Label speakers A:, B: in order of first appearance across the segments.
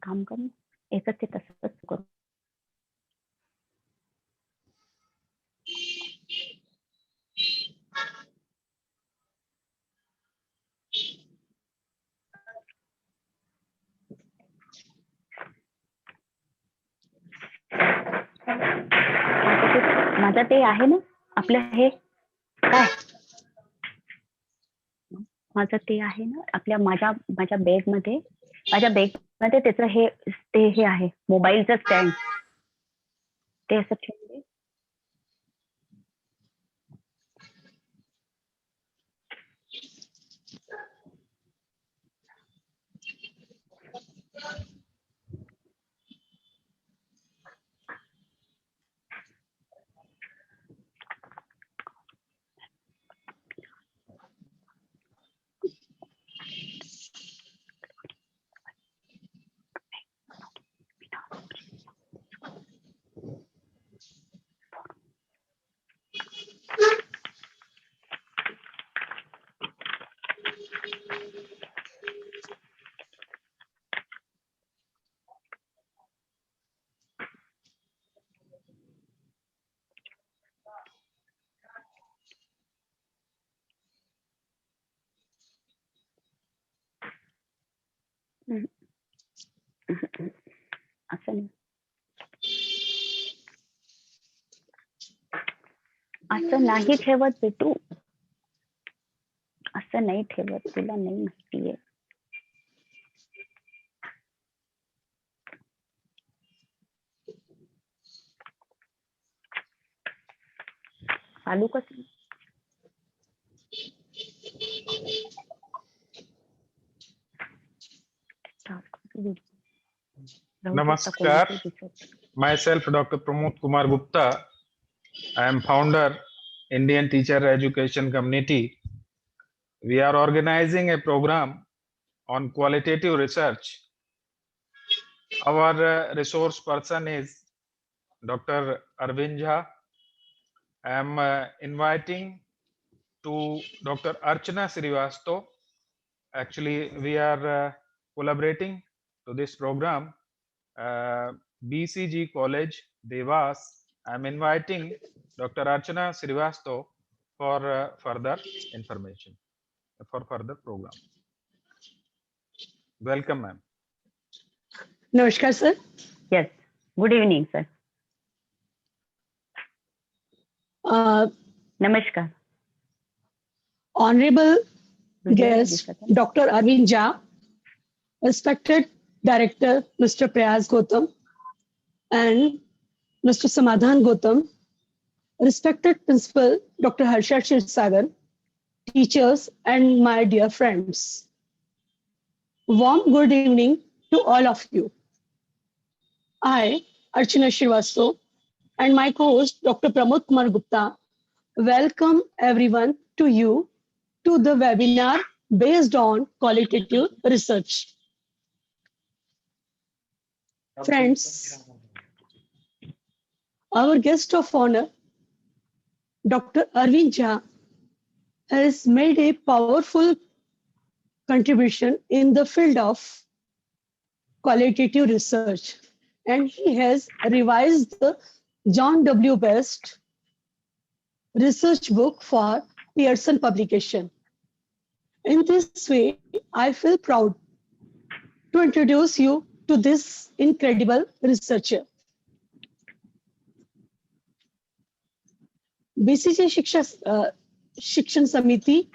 A: काम करू एकच ते तसंच करू. माझं ते आहे ना आपलं हे काय माझं ते आहे ना आपल्या माझ्या बॅग मध्ये त्याचं हे आहे मोबाईलचं स्टँड ते असं ठेवून दे. असं नाही असं नाही ठेवत बेटू असं नाही ठेवत तुला नाही माहितीये. चालू कसं
B: Namaskar. Myself, Dr. Kumar Gupta. I am founder, Indian Teacher Education Community. We are organizing a program on qualitative research. Our resource person is Dr. Arvind. I am inviting to Dr. Archana Srivastav. Actually, we are collaborating to this program. BCG College, Devas. I am inviting Dr. Archana Srivastav for further information, for further program. Welcome, ma'am.
C: Namaskar, sir.
A: Yes. Good evening, sir. Namaskar.
C: Honorable guest, Dr. Arvind Jha, respected Director, Mr. Prayas Gautam, and Mr. Samadhan Gautam, respected Principal, Dr. Harsha Shirsagar, teachers, and my dear friends. Warm good evening to all of you. I, Archana Srivastav, and my co-host, Dr. Pramod Kumar Gupta, welcome everyone to the webinar based on qualitative research. Friends, our guest of honor, Dr. Arvind Jha, has made a powerful contribution in the field of qualitative research, and he has revised the John W. Best research book for Pearson publication. In this way, I feel proud to introduce you to this incredible researcher. BCG Shikshan Samiti.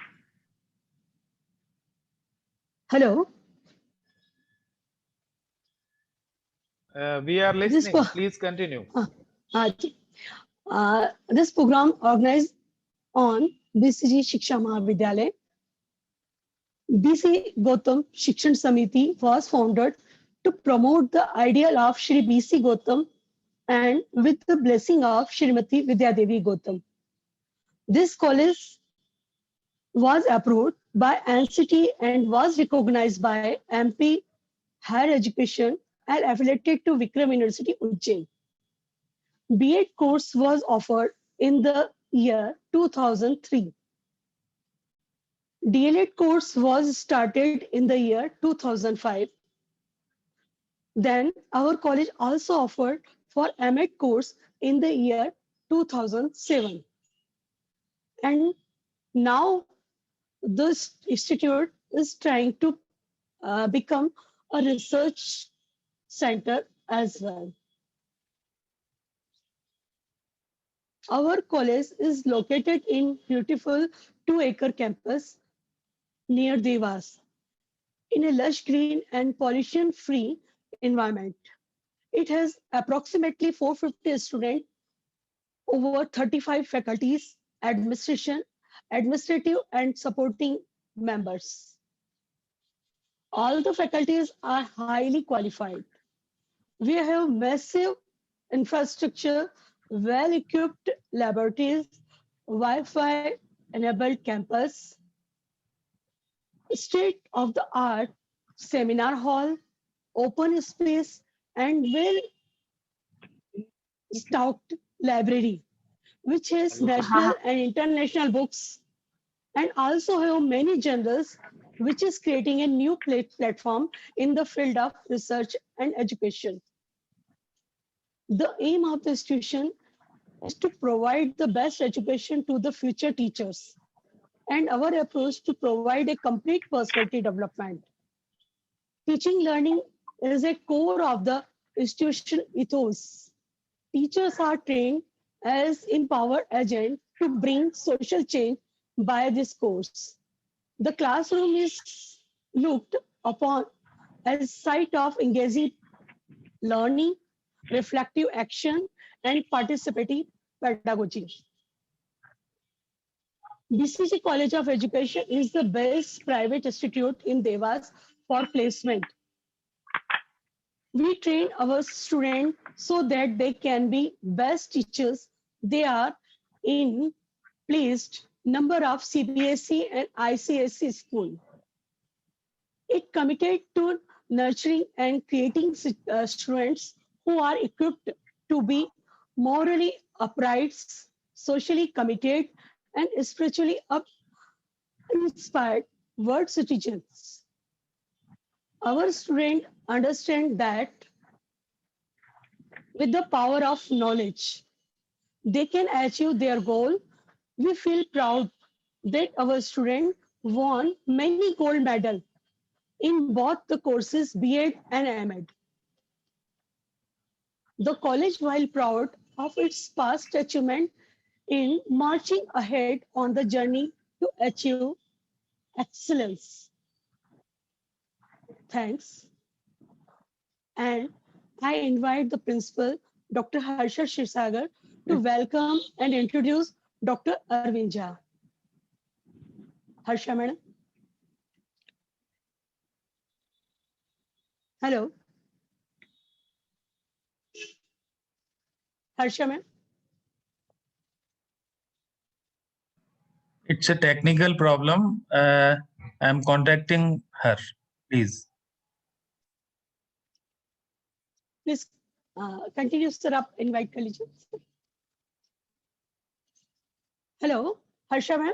C: Hello.
B: We are listening. Please continue.
C: This program organized on BCG Shiksha Mahavidyalaya. BC Gautam Shikshan Samiti was founded to promote the ideal of Shri BC Gautam and with the blessing of Shrimati Vidya Devi Gautam. This college was approved by NCT and was recognized by MP Higher Education and affiliated to Vikram University, Ujjain. B.Ed course was offered in the year 2003. DLED course was started in the year 2005. Then our college also offered for M.Ed course in the year 2007. And now this institute is trying to become a research center as well. Our college is located in beautiful 2-acre campus near Devas in a lush green and pollution-free environment. It has approximately 450 students, over 35 faculties, administrative and supporting members. All the faculties are highly qualified. We have massive infrastructure, well-equipped laboratories, Wi-Fi enabled campus, state-of-the-art seminar hall, open space, and well-stocked library, which has national and international books, and also have many journals, which is creating a new platform in the field of research and education. The aim of the institution is to provide the best education to the future teachers, and our approach to provide a complete personality development. Teaching learning is a core of the institution ethos. Teachers are trained as empowered agents to bring social change by this course. The classroom is looked upon as site of engaging learning, reflective action, and participative pedagogy. BCG College of Education is the best private institute in Devas for placement. We train our students so that they can be best teachers. They are in placed number of CBSE and ICSE school. It committed to nurturing and creating students who are equipped to be morally upright, socially committed, and spiritually inspired world citizens. Our students understand that with the power of knowledge, they can achieve their goal. We feel proud that our students won many gold medals in both the courses B.Ed and M.Ed. The college, while proud of its past achievement in marching ahead on the journey to achieve excellence. Thanks. And I invite the principal, Dr. Harsha Shirsagar, to welcome and introduce Dr. Arvind Jha. Harsha, madam. Hello. Harsha, ma'am.
D: It's a technical problem. I'm contacting her, please.
C: Please continue, sir. Up invite college. Hello, Harsha, ma'am.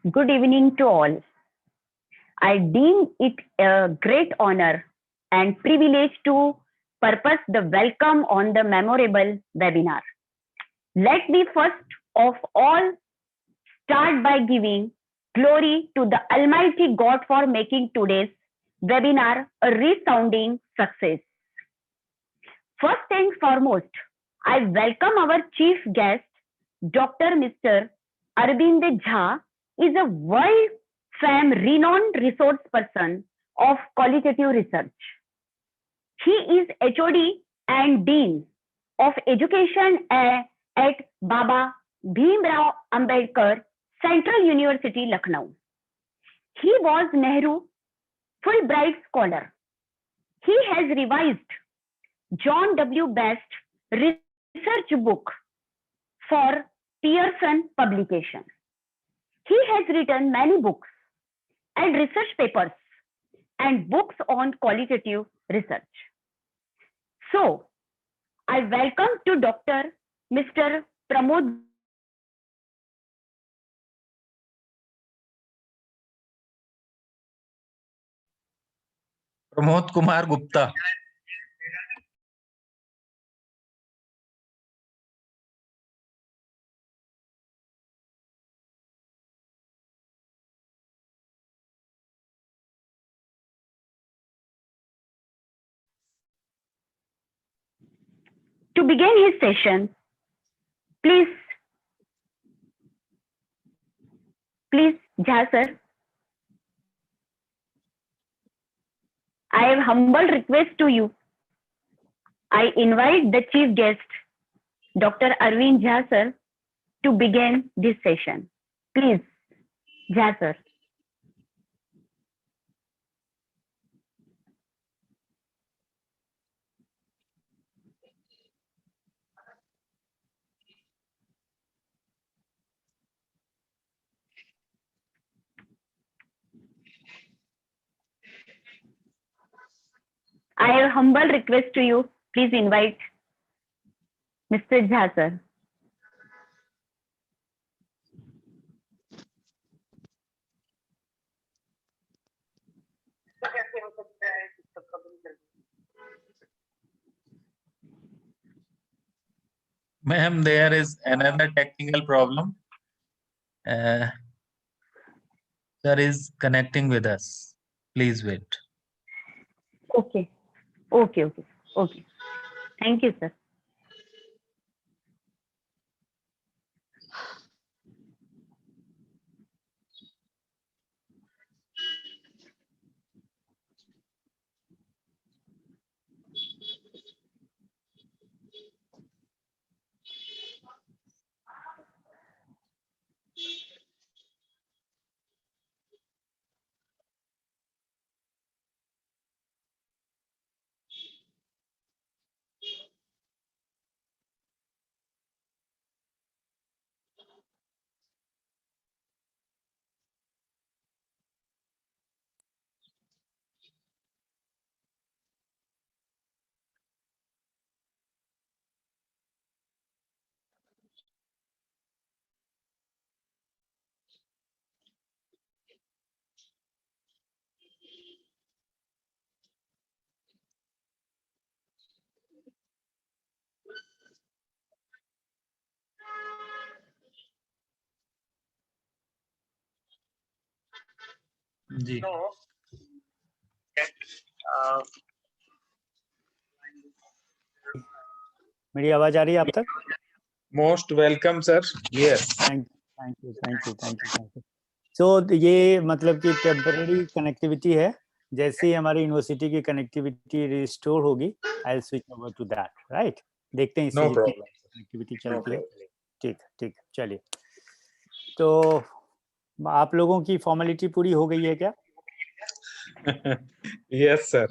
A: Good evening to all. I deem it a great honor and privilege to purpose the welcome on the memorable webinar. Let me first of all start by giving glory to the Almighty God for making today's webinar a resounding success. First and foremost, I welcome our chief guest, Dr. Mr. Arvind Jha, is a world-famed renowned resource person of qualitative research. He is HOD and Dean of Education at Baba Bhimrao Ambedkar Central University, Lucknow. He was Nehru Fulbright Scholar. He has revised John W. Best Research research book for Pearson publication. He has written many books and research papers and books on qualitative research. So, I welcome to Dr. Mr. Pramod
D: Pramod Kumar Gupta.
A: to begin his session. Please, Jha sir. I have humble request to you. I invite the chief guest, Dr. Arvind Jha sir, to begin this session. Please, Jha sir. I have humble request to you. Please invite Mr. Jha sir.
D: Ma'am, there is another technical problem. Sir is connecting with us. Please wait.
A: Okay. Thank you, sir.
D: जी.
E: मेरी आवाज आ रही है आप तक?
B: Most welcome, sir. Yes.
E: Thank you. So ये मतलब कि temporary connectivity है. जैसे ही हमारी यूनिवर्सिटी की कनेक्टिविटी रिस्टोर होगी, I will switch over to that. Right, देखते हैं इससे कितनी कनेक्टिविटी चलती है. ठीक, चलिए. तो आप लोगों की फॉर्मेलिटी पूरी हो गई है क्या?
B: Yes, sir.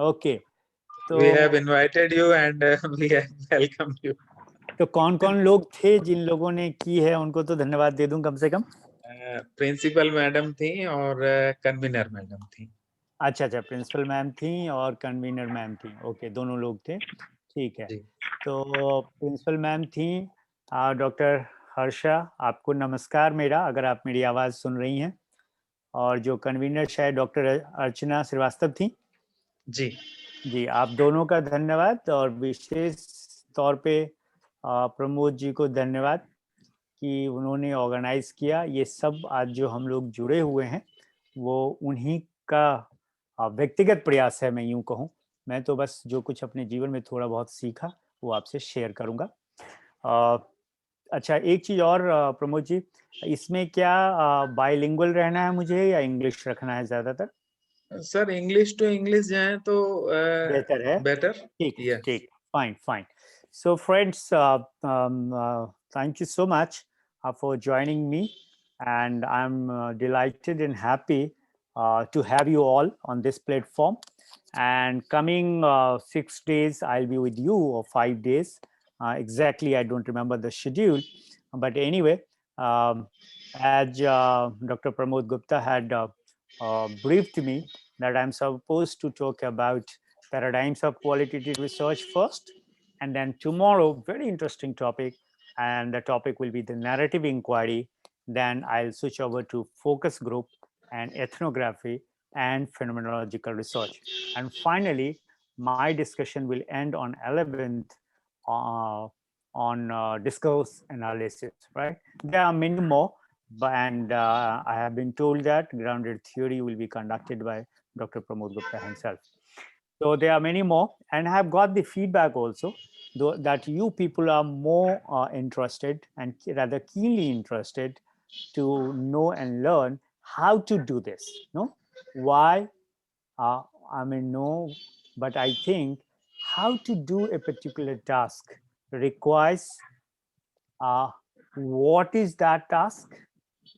E: ओके. तो
B: We have invited you and we have welcomed you.
E: तो कौन लोग थे जिन लोगों ने की है, उनको तो धन्यवाद दे दूं कम से कम.
B: प्रिंसिपल मैडम थी और कन्वीनर मैडम थी.
E: अच्छा, प्रिंसिपल मैम थी और कन्वीनर मैम थी. ओके, दोनों लोग थे. ठीक है. तो प्रिंसिपल मैम थी डॉक्टर हर्षा. आपको नमस्कार मेरा, अगर आप मेरी आवाज़ सुन रही हैं. और जो कन्वीनर शायद डॉक्टर अर्चना श्रीवास्तव थी. जी, आप दोनों का धन्यवाद. और विशेष तौर पे प्रमोद जी को धन्यवाद कि उन्होंने ऑर्गेनाइज किया. ये सब आज जो हम लोग जुड़े हुए हैं वो उन्हीं का व्यक्तिगत प्रयास है, मैं यूं कहूं. मैं तो बस जो कुछ अपने जीवन में थोड़ा बहुत सीखा वो आपसे शेयर करूंगा. अच्छा, एक चीज और प्रमोद जी, इसमें क्या बाइलिंगुअल रहना है मुझे या इंग्लिश रखना है ज्यादातर?
B: सर, इंग्लिश टू इंग्लिश जाए तो
E: बेहतर है.
B: बेटर.
E: ठीक, fine. So friends, thank you so much for joining me, and I'm delighted and happy to have you all on this platform. And coming 6 days, I'll be with you, or 5 days, Exactly, I don't remember the schedule, but anyway, as Dr. Pramod Gupta had briefed me that I'm supposed to talk about paradigms of qualitative research first, and then tomorrow, very interesting topic, and the topic will be the narrative inquiry. Then I'll switch over to focus group and ethnography and phenomenological research. And finally, my discussion will end on 11th on discourse analysis, right? There are many more, and I have been told that grounded theory will be conducted by Dr. Pramod Gupta himself. So there are many more, and I have got the feedback also that you people are more interested and rather keenly interested to know and learn how to do this. No, why? I mean, no, but I think how to do a particular task requires what is that task,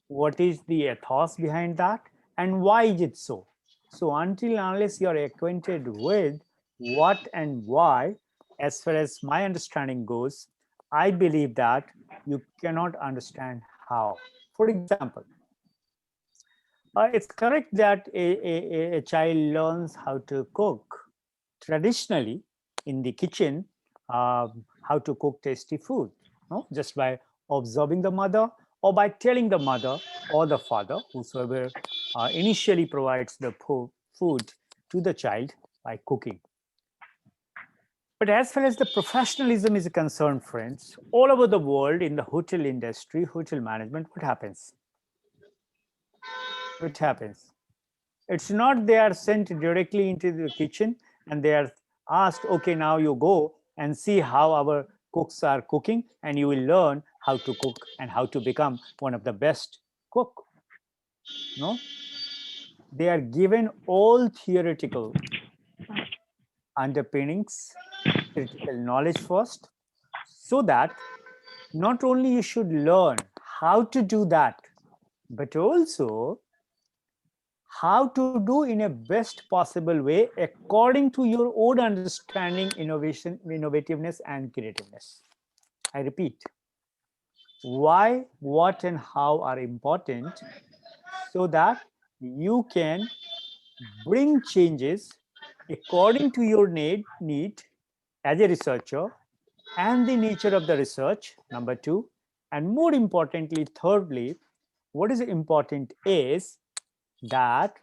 E: what is the ethos behind that, and why is it so. So until unless you're acquainted with what and why, as far as my understanding goes, I believe that you cannot understand how. For example, it's correct that a child learns how to cook traditionally in the kitchen, how to cook tasty food, no? Just by observing the mother or by telling the mother or the father, whosoever initially provides the food to the child by cooking. But as far as the professionalism is concerned, friends, all over the world in the hotel industry, hotel management, what happens? What happens? It's not they are sent directly into the kitchen and they are asked, okay, now you go and see how our cooks are cooking and you will learn how to cook and how to become one of the best cook. No, they are given all theoretical underpinnings, critical knowledge first, so that not only you should learn how to do that, but also how to do in a best possible way according to your own understanding, innovation, innovativeness, and creativeness. I repeat, why, what, and how are important so that you can bring changes according to your need as a researcher and the nature of the research, number two. And more importantly, thirdly, what is important is that,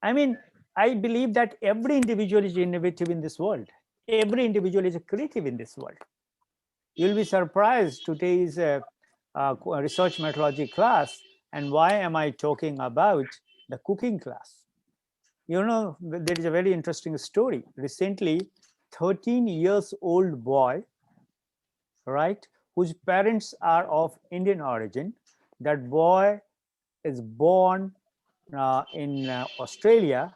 E: I mean, I believe that every individual is innovative in this world. Every individual is creative in this world. You'll be surprised. Today is a research methodology class. And why am I talking about the cooking class? You know, there is a very interesting story. Recently, 13 years old boy, right, whose parents are of Indian origin, that boy is born in Australia.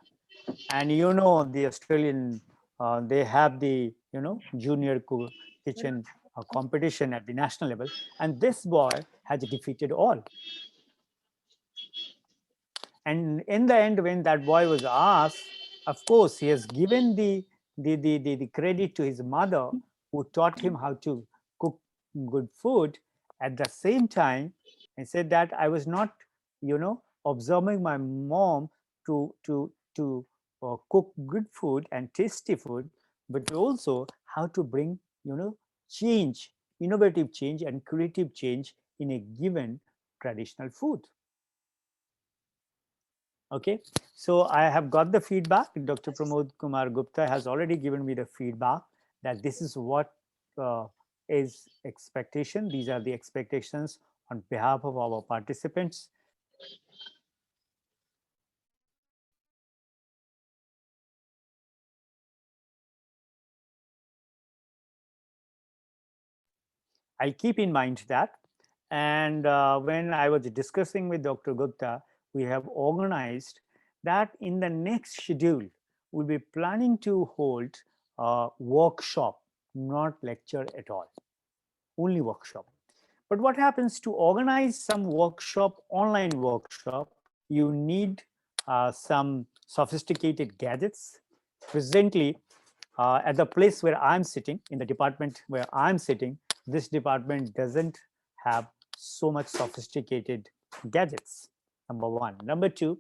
E: And you know, the Australian, they have the, you know, junior kitchen competition at the national level. And this boy has defeated all. And in the end, when that boy was asked, of course, he has given the credit to his mother, who taught him how to cook good food. At the same time, he said that I was not, you know, observing my mom to cook good food and tasty food, but also how to bring, you know, change, innovative change and creative change in a given traditional food. Okay, so I have got the feedback. Dr. Pramod Kumar Gupta has already given me the feedback that this is what is expectation. These are the expectations on behalf of our participants. I'll keep in mind that. And when I was discussing with Dr. Gupta, we have organized that in the next schedule, we'll be planning to hold a workshop, not lecture at all, only workshop. But what happens to organize some workshop, online workshop, you need some sophisticated gadgets. Presently, at the place where I'm sitting, in the department where I'm sitting, this department doesn't have so much sophisticated gadgets, number one. Number two,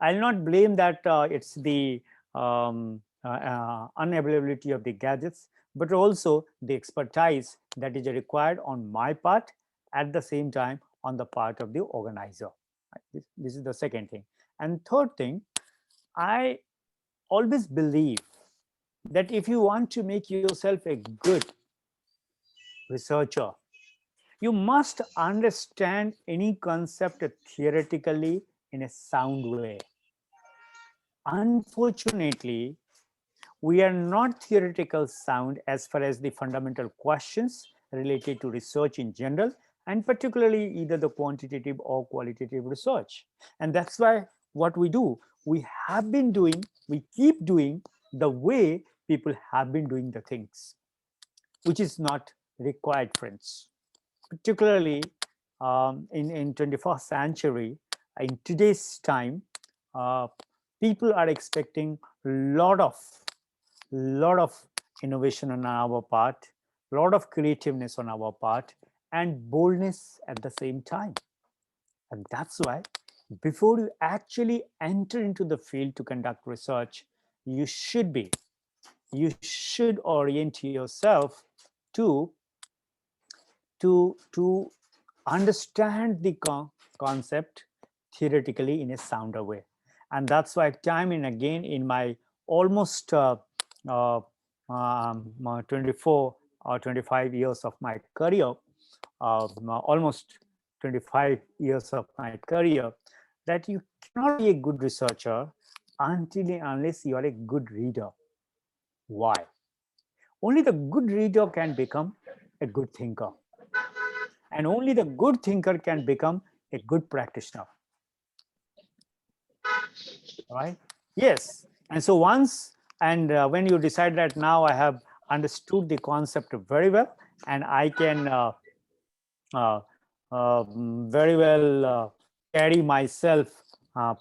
E: I'll not blame that it's the unavailability of the gadgets, but also the expertise that is required on my part, at the same time on the part of the organizer. This is the second thing. And third thing, I always believe that if you want to make yourself a good researcher, you must understand any concept theoretically in a sound way. Unfortunately, we are not theoretical sound as far as the fundamental questions related to research in general, and particularly either the quantitative or qualitative research. And that's why what we do, we have been doing, we keep doing the way people have been doing the things, which is not required, friends. Particularly in 21st century, in today's time, people are expecting lot of innovation on our part, lot of creativeness on our part, and boldness at the same time. And that's why before you actually enter into the field to conduct research, you should orient yourself to understand the concept theoretically in a sounder way. And that's why time and again in my almost 24 or 25 years of my career, almost 25 years of my career, that you cannot be a good researcher unless you are a good reader. Why? Only the good reader can become a good thinker. And only the good thinker can become a good practitioner. Right? Yes. And so once, and when you decide that now I have understood the concept very well, and I can very well carry myself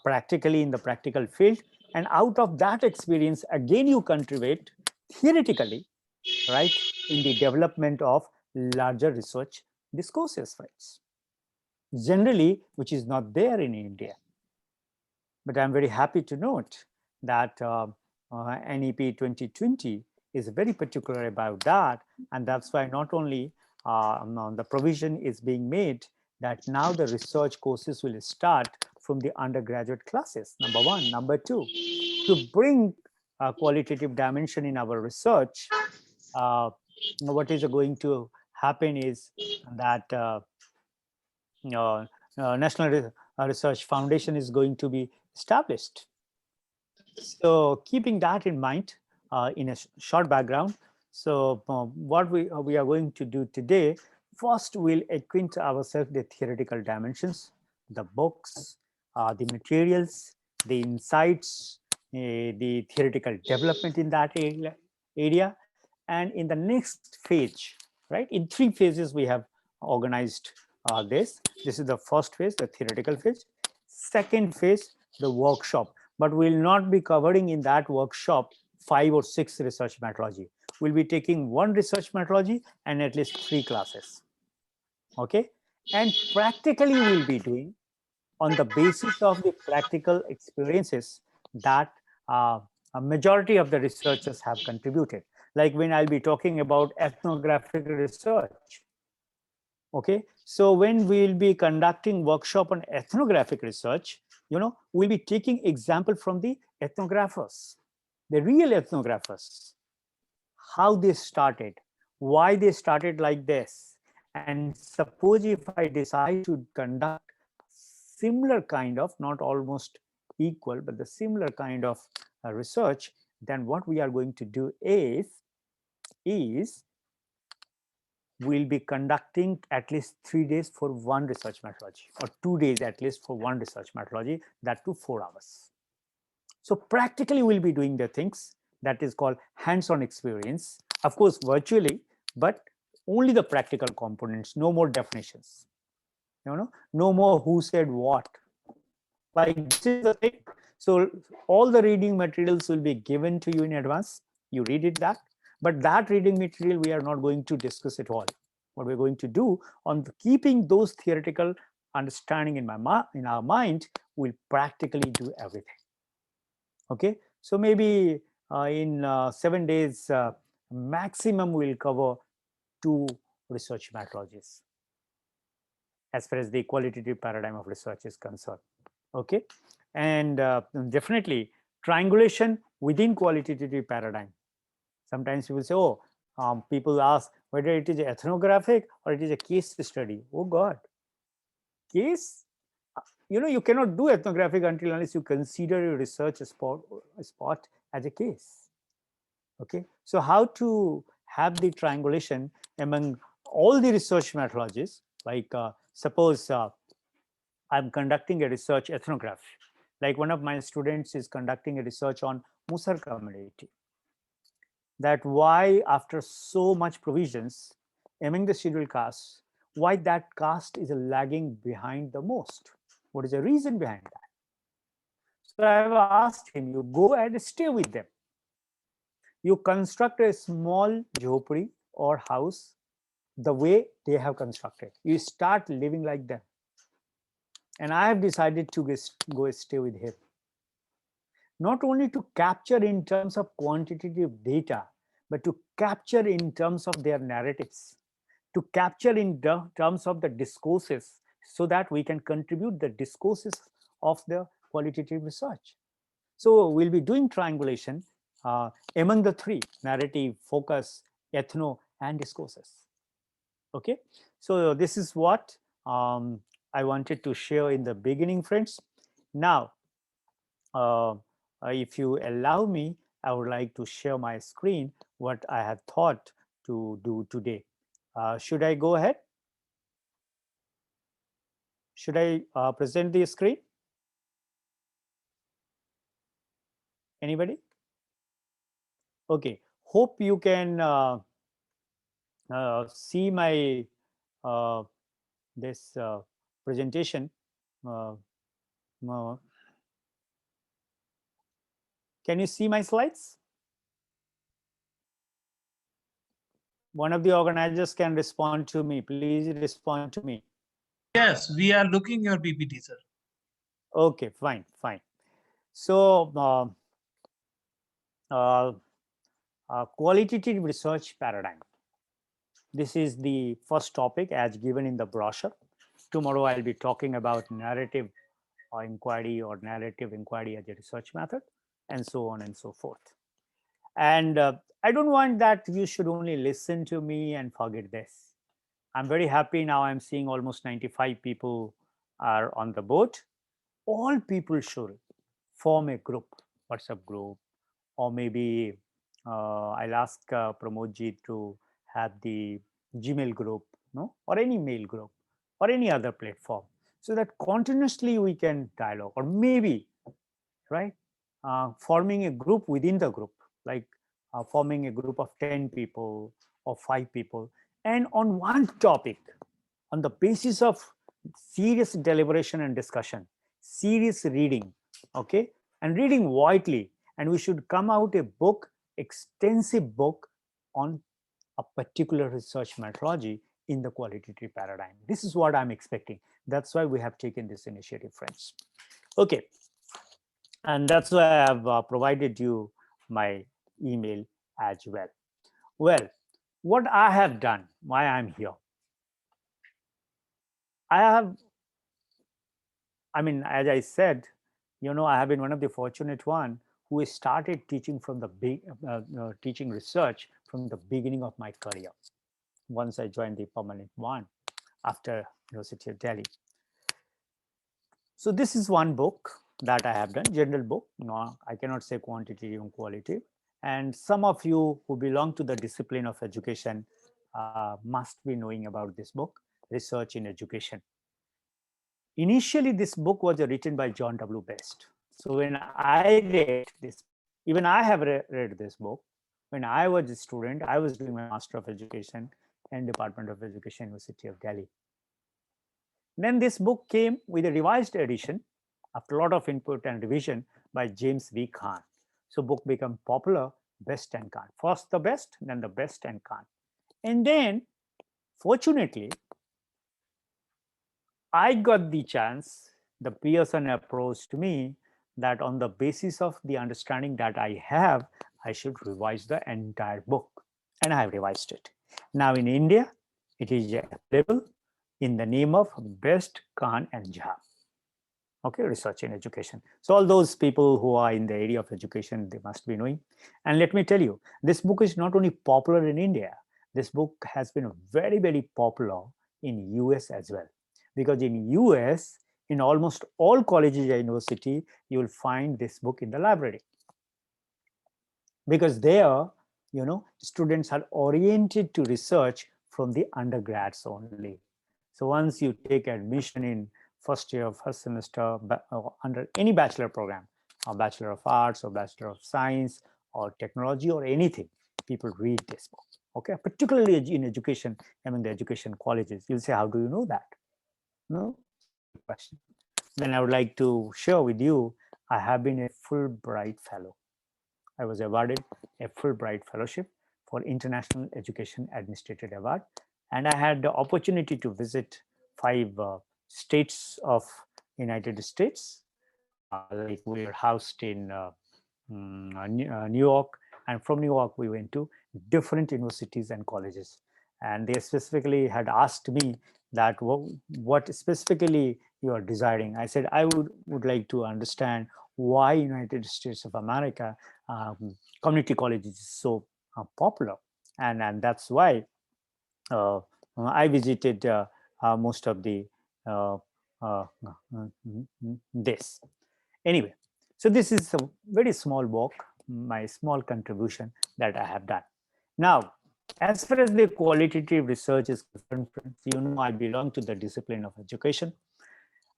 E: practically in the practical field, and out of that experience, again you contribute theoretically, right, in the development of larger research discourses, friends. Generally, which is not there in India. But I'm very happy to note that NEP 2020 is very particular about that. And that's why not only the provision is being made that now the research courses will start from the undergraduate classes, number one. Number two, to bring a qualitative dimension in our research, what is going to happen is that National Research Foundation is going to be established. So keeping that in mind, in a short background, so what we are going to do today, first we'll acquaint ourselves the theoretical dimensions, the books, the materials, the insights, the theoretical development in that area. And in the next phase, right, in three phases we have organized this. This is the first phase, the theoretical phase. Second phase, the workshop. But we'll not be covering in that workshop 5 or 6 research methodology. We'll be taking one research methodology and at least 3 classes. Okay? And practically we'll be doing on the basis of the practical experiences that a majority of the researchers have contributed. Like when I'll be talking about ethnographic research. Okay, so when we'll be conducting workshop on ethnographic research, we'll be taking example from the ethnographers, the real ethnographers, how they started, why they started like this. And suppose if I decide to conduct similar kind of, not almost equal, but the similar kind of research, then what we are going to do is we'll be conducting at least 3 days for one research methodology, or 2 days at least for one research methodology, that to 4 hours. So practically we'll be doing the things that is called hands-on experience, of course virtually, but only the practical components, no more definitions, no more who said what. Like this is the thing. So all the reading materials will be given to you in advance. You read it that, but that reading material we are not going to discuss at all. What we're going to do on keeping those theoretical understanding in our mind, will practically do everything. Okay, so maybe in 7 days maximum we'll cover 2 research methodologies as far as the qualitative paradigm of research is concerned. Okay, and definitely triangulation within qualitative paradigm. Sometimes people say, oh, people ask whether it is ethnographic or it is a case study. Oh God, case, you cannot do ethnographic until unless you consider your research spot as a case. Okay, so how to have the triangulation among all the research methodologies, like suppose I'm conducting a research ethnography, like one of my students is conducting a research on Musar community, that why after so much provisions among the scheduled castes, why that caste is lagging behind the most. What is the reason behind that? So I have asked him, you go and stay with them. You construct a small jhopri or house the way they have constructed. You start living like them. And I have decided to go stay with him. Not only to capture in terms of quantitative data, but to capture in terms of their narratives, to capture in terms of the discourses, so that we can contribute the discourses of the qualitative research. So we'll be doing triangulation among the 3: narrative, focus, ethno, and discourses. Okay, so this is what I wanted to share in the beginning, friends. Now, if you allow me, I would like to share my screen, what I have thought to do today. Should I go ahead? Should I present the screen? Anybody? Okay, hope you can see my this presentation. Can you see my slides? One of the organizers can respond to me. Please respond to me.
D: Yes, we are looking your PPT, sir.
E: Okay, fine. So qualitative research paradigm. This is the first topic as given in the brochure. Tomorrow I'll be talking about narrative inquiry or narrative inquiry as a research method, and so on and so forth. And I don't want that you should only listen to me and forget this. I'm very happy now. I'm seeing almost 95 people are on the boat. All people should form a group, WhatsApp group, or maybe I'll ask Pramodji to have the Gmail group, no, or any mail group, or any other platform, so that continuously we can dialogue, or maybe, right, forming a group within the group, like forming a group of 10 people or 5 people, and on one topic, on the basis of serious deliberation and discussion, serious reading, okay, and reading widely, and we should come out a book, extensive book on a particular research methodology in the qualitative paradigm. This is what I'm expecting. That's why we have taken this initiative, friends. Okay, and that's why I have provided you my email as well. Well, what I have done, why I'm here, as I said, I have been one of the fortunate one who started teaching from the teaching research from the beginning of my career. Once I joined the permanent one after University of Delhi. So this is one book that I have done, general book. No, I cannot say quantitative and qualitative. And some of you who belong to the discipline of education must be knowing about this book, Research in Education. Initially, this book was written by John W. Best. So when I read this, even I have read this book. When I was a student, I was doing my Master of Education in Department of Education, University of Delhi. Then this book came with a revised edition after a lot of input and revision by James V. Khan. So book became popular best and can't. First the best, then the best and can't. And then, fortunately, I got the chance, the Pearson approached me that on the basis of the understanding that I have, I should revise the entire book. And I have revised it. Now in India, it is available in the name of Best, Khan and Jha. Okay, research in education. So all those people who are in the area of education, they must be knowing. And let me tell you, this book is not only popular in India, this book has been very, very popular in US as well. Because in US, in almost all colleges and university, you will find this book in the library. Because there, students are oriented to research from the undergrads only. So once you take admission in first year, first semester, under any bachelor program, or Bachelor of Arts or Bachelor of Science or Technology or anything, people read this book. Okay, particularly in education, among the education colleges. You'll say, how do you know that? No, it's a good question. Then I would like to share with you, I have been a Fulbright Fellow. I was awarded a Fulbright Fellowship for International Education Administrator Award. And I had the opportunity to visit 5 states of United States. Like we were housed in New York. And from New York, we went to different universities and colleges. And they specifically had asked me that what specifically you are desiring. I said, I would like to understand why United States of America community colleges is so popular. And that's why I visited most of the this. Anyway, so this is a very small book, my small contribution that I have done. Now, as far as the qualitative research is concerned, I belong to the discipline of education.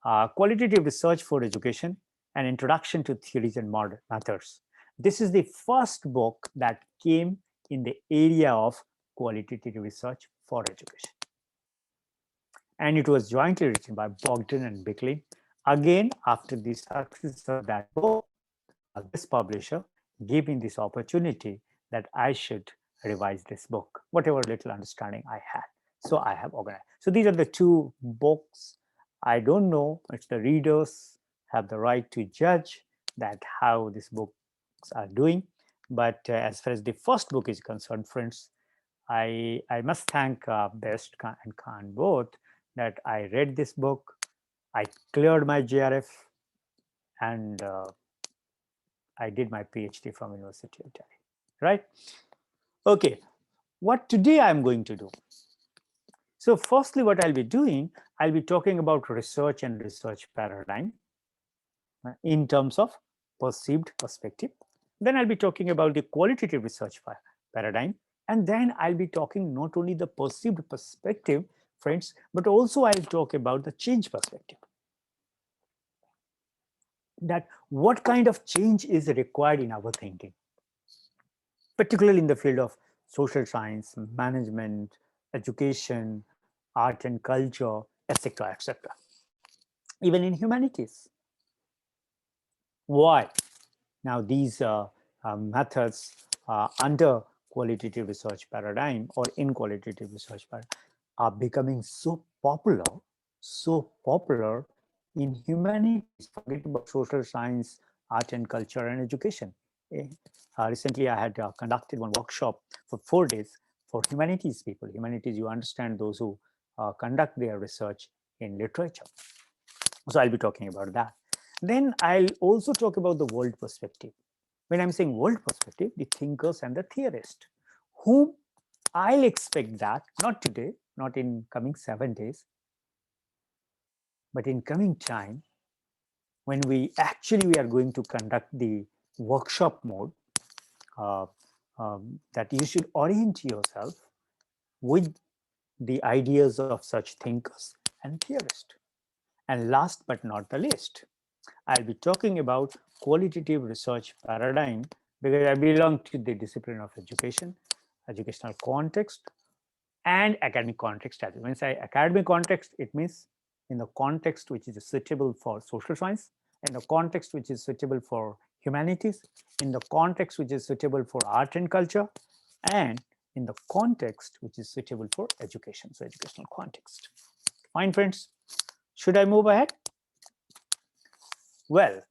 E: Qualitative research for education, an introduction to theories and modern methods. This is the first book that came in the area of qualitative research for education. And it was jointly written by Bogdan and Bicklin. Again, after the success of that book, this publisher gave me this opportunity that I should revise this book, whatever little understanding I had. So I have organized. So these are the 2 books. I don't know, it's the readers have the right to judge that how these books are doing. But as far as the first book is concerned, friends, I must thank Best and Khan both that I read this book, I cleared my JRF, and I did my PhD from University of Delhi, right? Okay, what today I'm going to do. So firstly, what I'll be doing, I'll be talking about research and research paradigm in terms of perceived perspective. Then I'll be talking about the qualitative research paradigm. And then I'll be talking not only the perceived perspective, friends, but also I'll talk about the change perspective. That what kind of change is required in our thinking, particularly in the field of social science, management, education, art and culture, etc., etc. Even in humanities. Why? Now these methods under qualitative research paradigm or in qualitative research paradigm are becoming so popular in humanities. Forget about social science, art and culture and education. Recently, I had conducted one workshop for 4 days for humanities people. Humanities, you understand, those who conduct their research in literature. So I'll be talking about that. Then I'll also talk about the world perspective. When I'm saying world perspective, the thinkers and the theorists, whom I'll expect that, not today, not in coming 7 days, but in coming time, when we are going to conduct the workshop mode, that you should orient yourself with the ideas of such thinkers and theorists. And last but not the least, I'll be talking about qualitative research paradigm because I belong to the discipline of education, educational context, and academic context. As when I say academic context, it means in the context which is suitable for social science, and the context which is suitable for humanities, in the context which is suitable for art and culture, and in the context which is suitable for education, so educational context. Fine, friends. Should I move ahead? Well,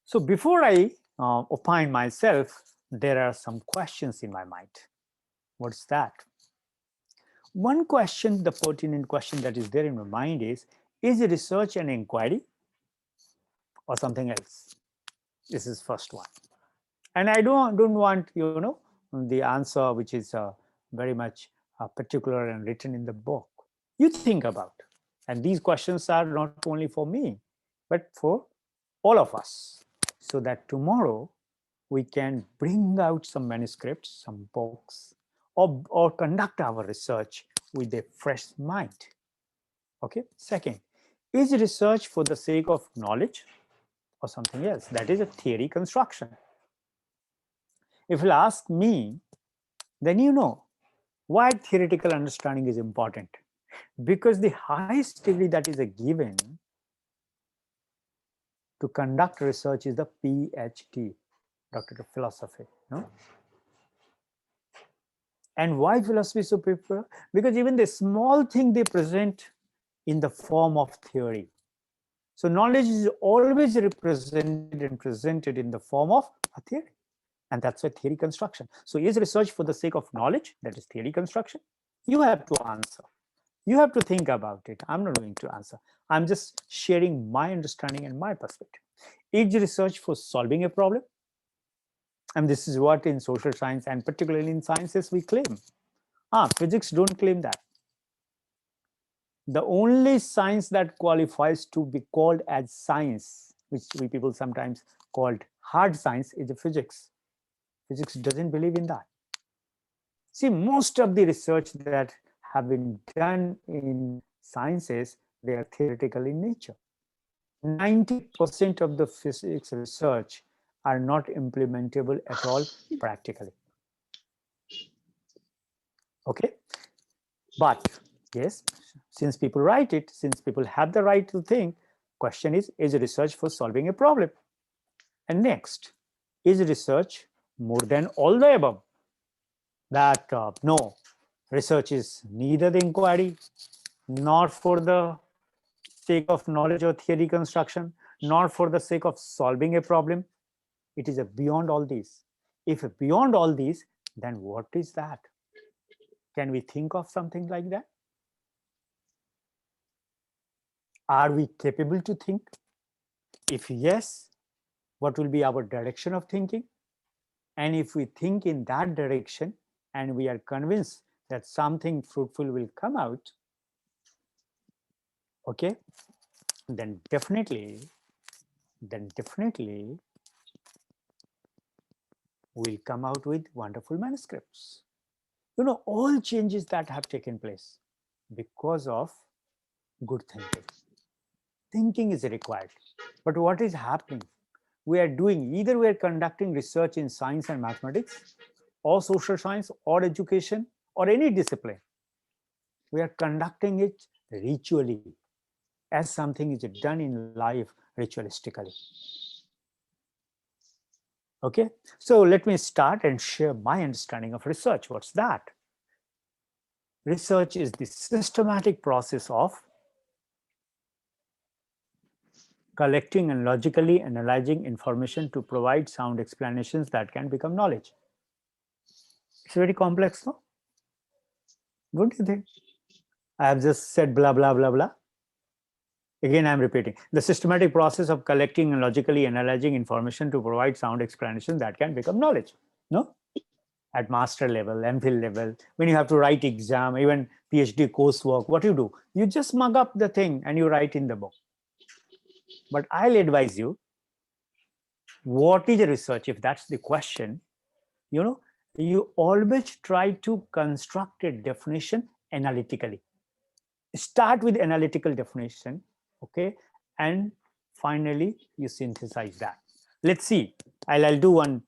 E: so before I opine myself, there are some questions in my mind. What's that? One question, the pertinent question that is there in my mind is research an inquiry or something else? This is first one. And I don't want, the answer which is very much particular and written in the book. You think about. And these questions are not only for me, but for all of us, so that tomorrow we can bring out some manuscripts, some books, or conduct our research with a fresh mind. Okay. Second, is research for the sake of knowledge or something else? That is a theory construction. If you'll ask me, then you know why theoretical understanding is important. Because the highest degree that is given to conduct research is the PhD, Doctorate of Philosophy. No? And why philosophy is so popular? Because even the small thing they present in the form of theory. So knowledge is always represented and presented in the form of a theory. And that's a theory construction. So is research for the sake of knowledge? That is theory construction. You have to answer. You have to think about it. I'm not going to answer. I'm just sharing my understanding and my perspective. Is research for solving a problem? And this is what in social science and particularly in sciences we claim. Physics don't claim that. The only science that qualifies to be called as science, which we people sometimes called hard science, is the physics. Physics doesn't believe in that. See, most of the research that have been done in sciences, they are theoretical in nature. 90% of the physics research are not implementable at all practically. Okay, but yes, since people write it, since people have the right to think, question is research for solving a problem? And next, is research more than all the above? That no, research is neither the inquiry, nor for the sake of knowledge or theory construction, nor for the sake of solving a problem. It is a beyond all these. If beyond all these, then what is that? Can we think of something like that? Are we capable to think? If yes, what will be our direction of thinking? And if we think in that direction and we are convinced that something fruitful will come out, okay, then definitely we'll come out with wonderful manuscripts. All changes that have taken place because of good thinking. Thinking is required. But what is happening? We are conducting research in science and mathematics, or social science, or education, or any discipline. We are conducting it ritually, as something is done in life ritualistically. Okay, so let me start and share my understanding of research. What's that? Research is the systematic process of collecting and logically analyzing information to provide sound explanations that can become knowledge. It's very complex, no? Don't you think? I have just said blah, blah, blah, blah. Again, I'm repeating. The systematic process of collecting and logically analyzing information to provide sound explanations that can become knowledge, no? At master level, MPhil level, when you have to write exam, even PhD coursework, what you do? You just mug up the thing and you write in the book. But I'll advise you, what is research? If that's the question, you always try to construct a definition analytically. Start with analytical definition, okay? And finally, you synthesize that. Let's see. I'll do one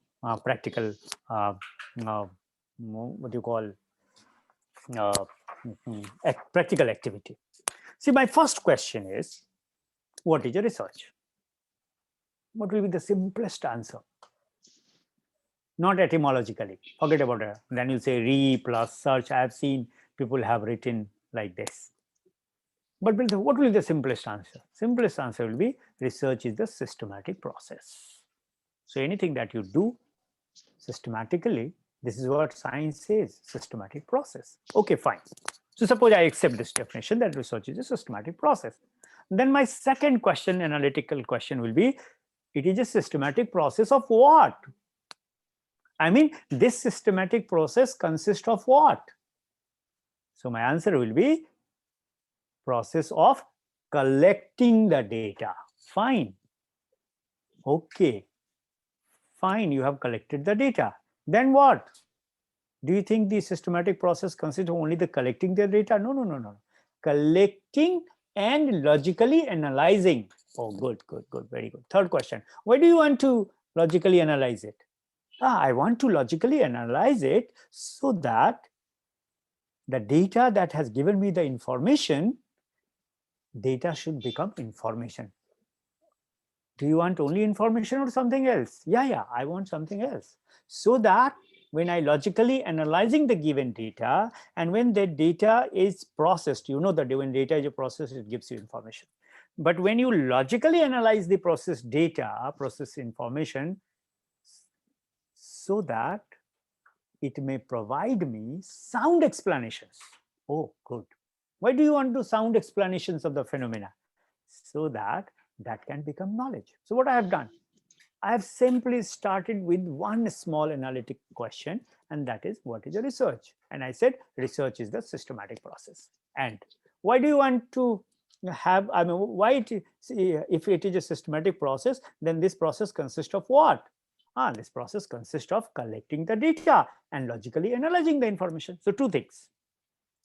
E: practical, what do you call, practical activity. See, my first question is, what is a research? What will be the simplest answer? not etymologically. Forget about it. Then you say re plus search. I have seen people have written like this. But what will be the simplest answer? Simplest answer will be research is the systematic process. So anything that you do systematically, this is what science says, systematic process. Okay, fine. So suppose I accept this definition that research is a systematic process. Then my second question, analytical question will be, it is a systematic process of what? I mean, this systematic process consists of what? So my answer will be process of collecting the data. Fine. Okay. Fine, you have collected the data. Then what? Do you think the systematic process consists of only the collecting the data? No, no, no, no. Collecting and logically analyzing. Oh, good, good, good, very good. Third question. Why do you want to logically analyze it? I want to logically analyze it so that the data that has given me the information, data should become information. Do you want only information or something else? Yeah, I want something else. So that when I logically analyzing the given data, and when the data is processed, you know that when data is a process, it gives you information. But when you logically analyze the processed data, process information, so that it may provide me sound explanations. Oh, good. Why do you want to sound explanations of the phenomena? So that can become knowledge. So what I have done, I have simply started with one small analytic question, and that is, what is a research? And I said, research is the systematic process. And why do you want to have, I mean, why if it is a systematic process, then this process consists of what? This process consists of collecting the data and logically analyzing the information. So two things,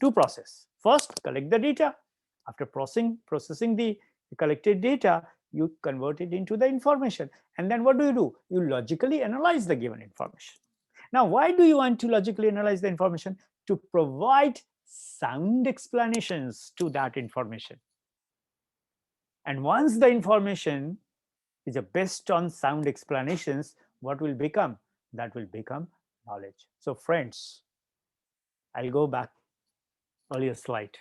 E: two processes. First, collect the data. After processing the collected data, you convert it into the information. And then what do? You logically analyze the given information. Now, why do you want to logically analyze the information? To provide sound explanations to that information. And once the information is based on sound explanations, what will become? That will become knowledge. So friends, I'll go back earlier slide.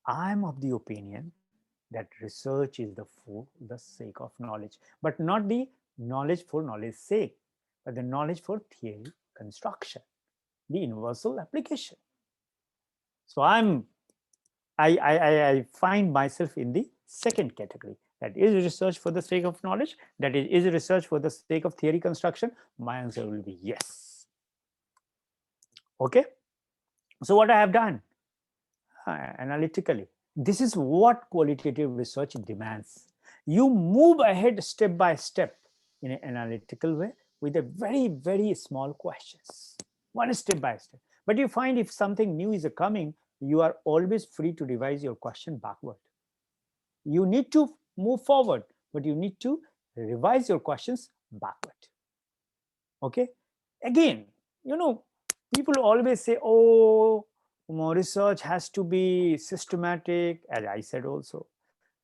E: I'm of the opinion that research is for the sake of knowledge, but not the knowledge for knowledge's sake, but the knowledge for theory construction, the universal application. So I find myself in the second category. That is research for the sake of knowledge. That is research for the sake of theory construction. My answer will be yes. Okay. So what I have done analytically, this is what qualitative research demands. You move ahead step by step in an analytical way with a very, very small questions, one step by step. But you find if something new is coming, you are always free to revise your question backward. You need to move forward, but you need to revise your questions backward. Okay. Again, people always say, oh, research has to be systematic. As I said also,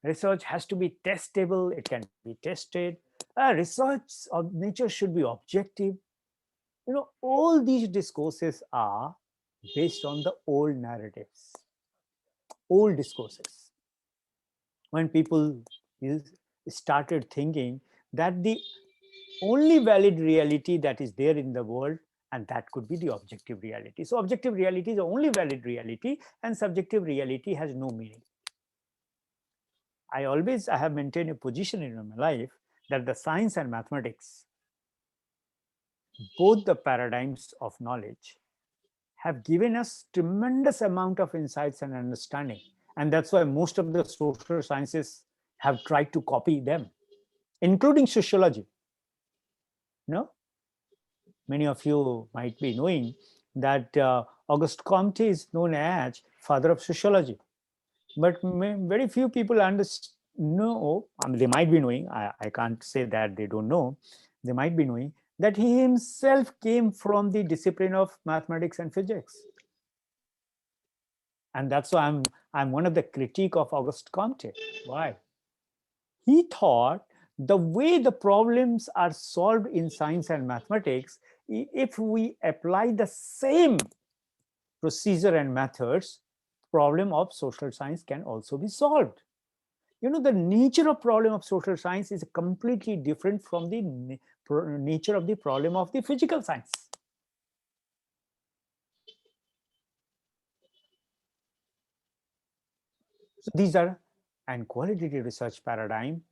E: research has to be testable. It can be tested. Research of nature should be objective. All these discourses are based on the old narratives, old discourses. When people started thinking that the only valid reality that is there in the world, and that could be the objective reality. So objective reality is the only valid reality, and subjective reality has no meaning. I have maintained a position in my life that the science and mathematics, both the paradigms of knowledge, have given us tremendous amount of insights and understanding. And that's why most of the social sciences have tried to copy them, including sociology. Many of you might be knowing that Auguste Comte is known as father of sociology. But very few people know, they might be knowing, I can't say that they don't know, they might be knowing that he himself came from the discipline of mathematics and physics. And that's why I'm one of the critique of Auguste Comte. Why? He thought the way the problems are solved in science and mathematics, if we apply the same procedure and methods, problem of social science can also be solved. The nature of problem of social science is completely different from the nature of the problem of the physical science. So these are, and qualitative research paradigm,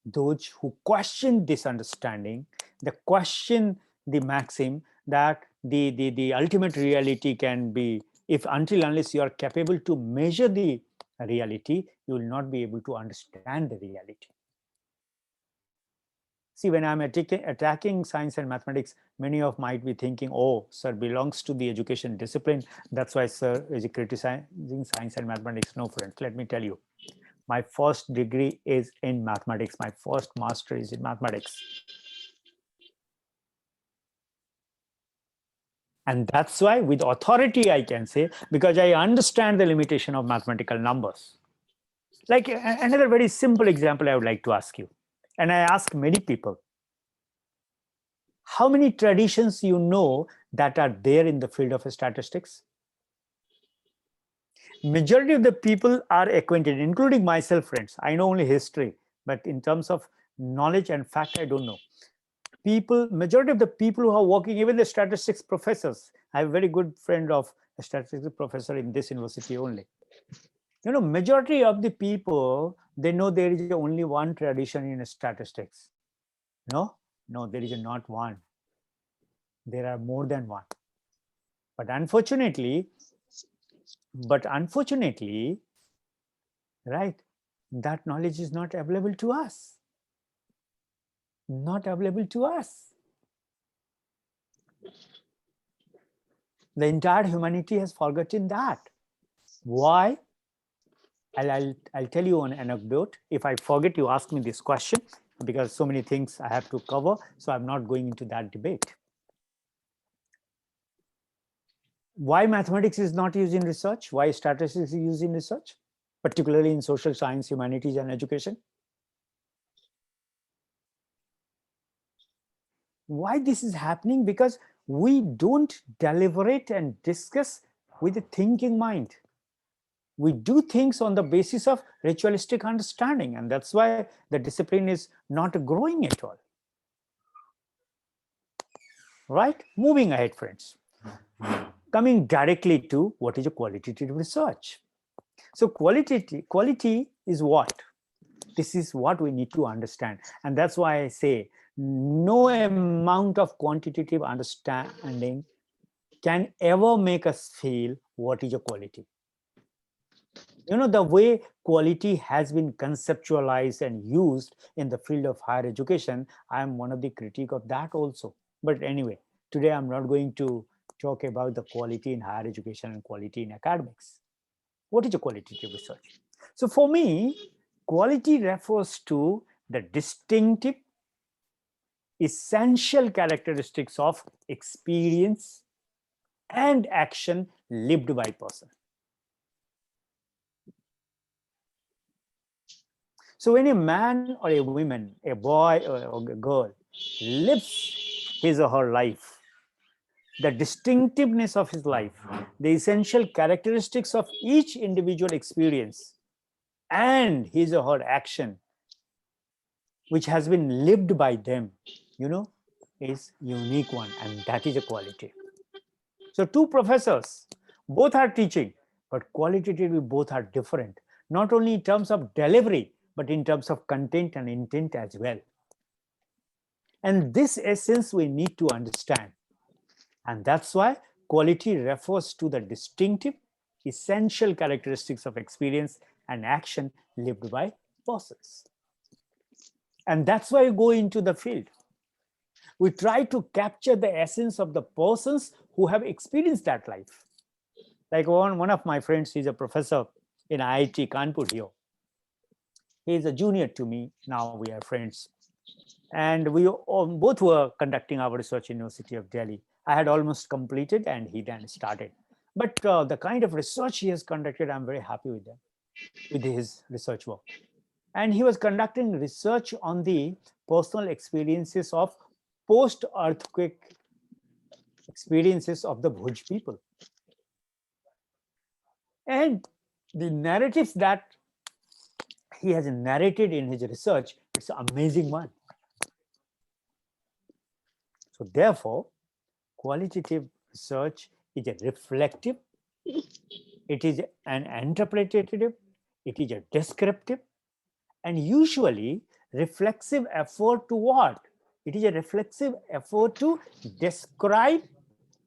E: those who question this understanding, they question the maxim that the ultimate reality can be, if until unless you are capable to measure the reality, you will not be able to understand the reality. See, when I'm attacking science and mathematics, many of might be thinking, oh, sir belongs to the education discipline. That's why sir is criticizing science and mathematics. No, friends, let me tell you. My first degree is in mathematics. My first master is in mathematics. And that's why with authority I can say, because I understand the limitation of mathematical numbers. Like another very simple example I would like to ask you. And I ask many people, how many traditions you know that are there in the field of statistics? Majority of the people are acquainted, including myself, friends. I know only history, but in terms of knowledge and fact, I don't know. Majority of the people who are working, even the statistics professors, I have a very good friend of a statistics professor in this university only. Majority of the people, they know there is only one tradition in statistics. No, there is not one. There are more than one. But unfortunately, right, that knowledge is not available to us. Not available to us. The entire humanity has forgotten that. Why? I'll tell you an anecdote. If I forget, you ask me this question, because so many things I have to cover, so I'm not going into that debate. Why mathematics is not used in research? Why statistics is used in research, particularly in social science, humanities, and education? Why this is happening? Because we don't deliberate and discuss with a thinking mind. We do things on the basis of ritualistic understanding, and that's why the discipline is not growing at all. Right? Moving ahead, friends. Coming directly to what is a qualitative research. So quality is what? This is what we need to understand. And that's why I say no amount of quantitative understanding can ever make us feel what is a quality. The way quality has been conceptualized and used in the field of higher education, I am one of the critique of that also. But anyway, today I'm not going to talk about the quality in higher education and quality in academics. What is a qualitative research? So for me, quality refers to the distinctive, essential characteristics of experience and action lived by person. So when a man or a woman, a boy or a girl lives his or her life, the distinctiveness of his life, the essential characteristics of each individual experience and his or her action, which has been lived by them, is unique one, and that is a quality. So two professors, both are teaching, but qualitatively both are different, not only in terms of delivery, but in terms of content and intent as well. And this essence we need to understand. And that's why quality refers to the distinctive, essential characteristics of experience and action lived by persons. And that's why we go into the field. We try to capture the essence of the persons who have experienced that life. Like one of my friends, he's a professor in IIT Kanpur here. He is a junior to me. Now we are friends. And we both were conducting our research in University of Delhi. I had almost completed and he then started. But the kind of research he has conducted, I'm very happy with his research work. and he was conducting research on the personal experiences of post-earthquake experiences of the Bhuj people. And the narratives that he has narrated in his research, it's an amazing one. So therefore, qualitative research is a reflective, it is an interpretative, it is a descriptive, and usually reflexive effort to what? It is a reflexive effort to describe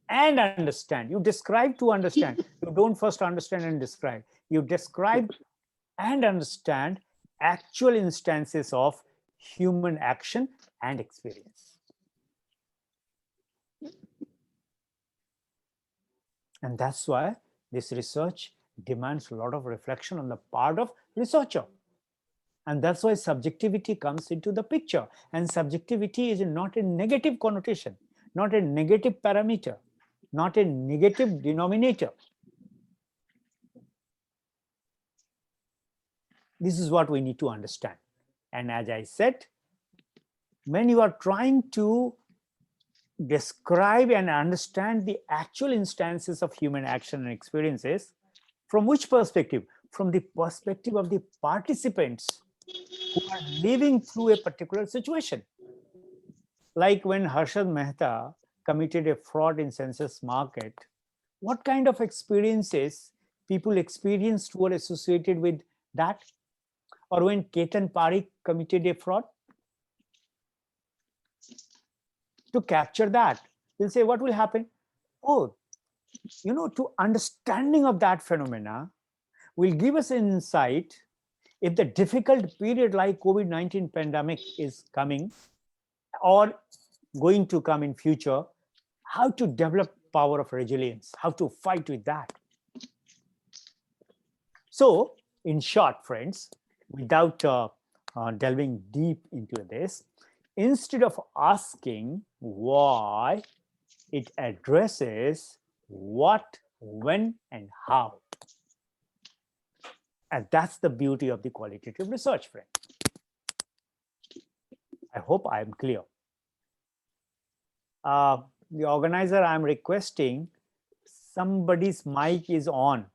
E: and understand. You describe to understand. You don't first understand and describe. You describe and understand actual instances of human action and experience. And that's why this research demands a lot of reflection on the part of researcher. And that's why subjectivity comes into the picture. And subjectivity is not a negative connotation, not a negative parameter, not a negative denominator. This is what we need to understand. And as I said, when you are trying to describe and understand the actual instances of human action and experiences, from which perspective? From the perspective of the participants who are living through a particular situation. Like when Harshad Mehta committed a fraud in census market, what kind of experiences people experienced were associated with that? Or when Ketan Parikh committed a fraud? To capture that, we'll say, what will happen? Oh, you know, to understanding of that phenomena will give us an insight if the difficult period like COVID-19 pandemic is coming or going to come in future, how to develop power of resilience, how to fight with that. So in short, friends, without delving deep into this, instead of asking why, it addresses what, when, and how. And that's the beauty of the qualitative research, friend. I hope I am clear. The organizer, I'm requesting somebody's mic is on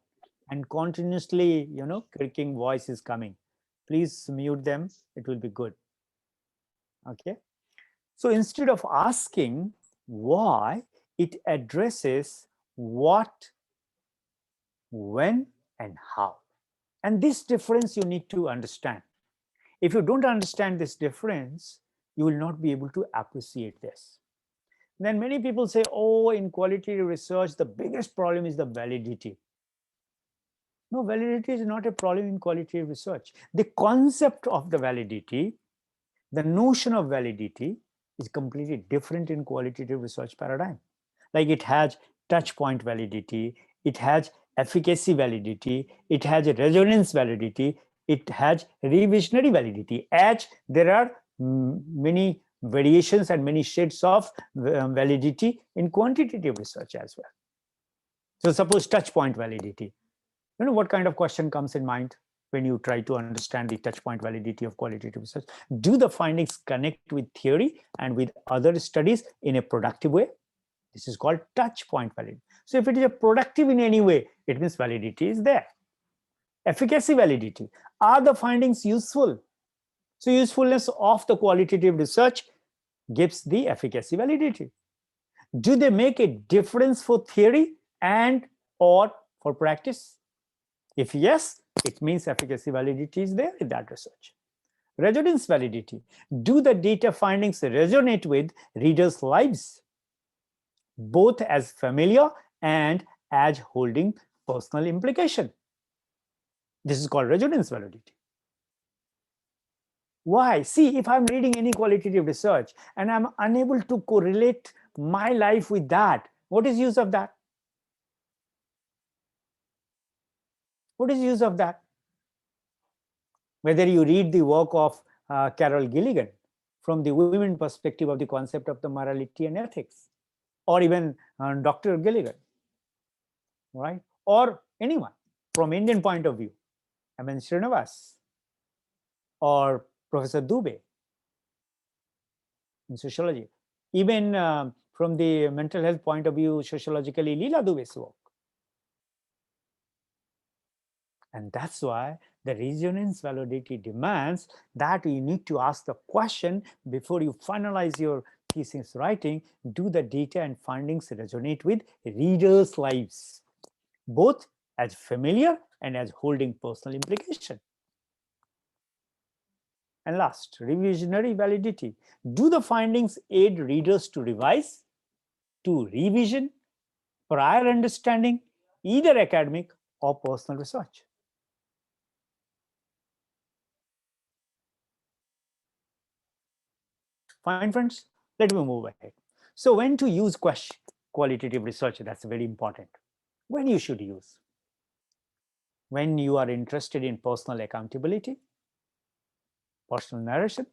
E: and continuously, you know, creaking voice is coming. Please mute them. It will be good. Okay. So instead of asking why, it addresses what, when, and how. And this difference you need to understand. If you don't understand this difference, you will not be able to appreciate this. Then many people say, oh, in qualitative research, the biggest problem is the validity. No, validity is not a problem in qualitative research. The concept of the validity, the notion of validity is completely different in qualitative research paradigm. Like it has touch point validity, it has efficacy validity, it has a resonance validity, it has revisionary validity. As there are many variations and many shades of validity in quantitative research as well. So suppose touch point validity. You know what kind of question comes in mind when you try to understand the touch point validity of qualitative research? Do the findings connect with theory and with other studies in a productive way? This is called touch point validity. So if it is a productive in any way, it means validity is there. Efficacy validity. Are the findings useful? So usefulness of the qualitative research gives the efficacy validity. Do they make a difference for theory and or for practice? If yes, it means efficacy validity is there in that research. Resonance validity. Do the data findings resonate with readers' lives, both as familiar and as holding personal implication? This is called resonance validity. Why? See, if I'm reading any qualitative research and I'm unable to correlate my life with that, what is use of that? What is use of that? Whether you read the work of Carol Gilligan from the women perspective of the concept of the morality and ethics, or even Dr. Gilligan, right? Or anyone from Indian point of view, I mean Srinivas, or Professor Dubey in sociology. Even from the mental health point of view, sociologically, Leela Dubey's work. And that's why the resonance validity demands that you need to ask the question before you finalize your thesis writing, do the data and findings resonate with readers' lives, both as familiar and as holding personal implication? And last, revisionary validity. Do the findings aid readers to revise, to revision, prior understanding, either academic or personal research? Fine, friends, let me move ahead. So when to use qualitative research, that's very important. When you should use? When you are interested in personal accountability, personal narration,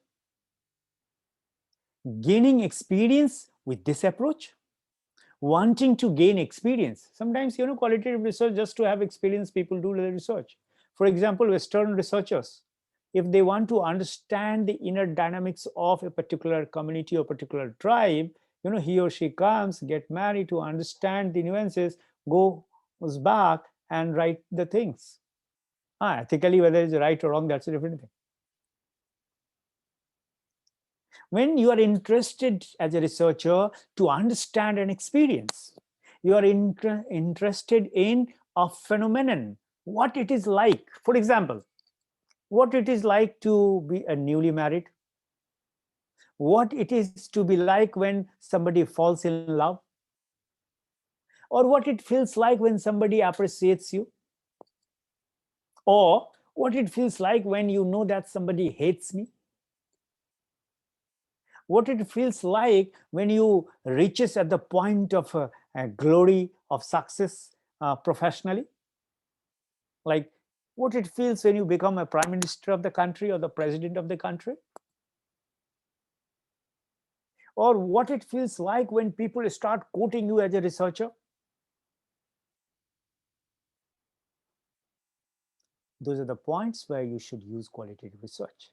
E: gaining experience with this approach, wanting to gain experience. Sometimes, qualitative research, just to have experience, people do the research. For example, Western researchers, if they want to understand the inner dynamics of a particular community or particular tribe, he or she comes, get married to understand the nuances, goes back and write the things. Ethically, whether it's right or wrong, that's a different thing. When you are interested as a researcher to understand an experience, you are interested in a phenomenon, what it is like. For example, what it is like to be a newly married, what it is to be like when somebody falls in love, or what it feels like when somebody appreciates you, or what it feels like when you know that somebody hates me, what it feels like when you reaches at the point of glory of success professionally, like what it feels when you become a prime minister of the country or the president of the country, or what it feels like when people start quoting you as a researcher. Those are the points where you should use qualitative research.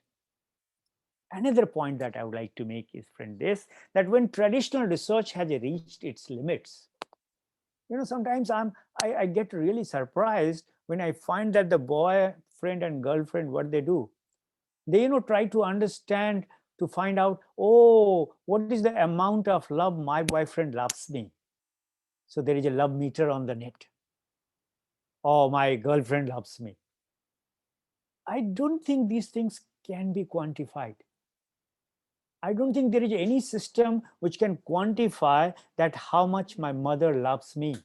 E: Another point that I would like to make is, friend, this, that when traditional research has reached its limits, sometimes I get really surprised when I find that the boyfriend and girlfriend, what they do, they try to understand, to find out, oh, what is the amount of love my boyfriend loves me. So there is a love meter on the net. Oh, my girlfriend loves me. I don't think these things can be quantified. I don't think there is any system which can quantify that how much my mother loves me.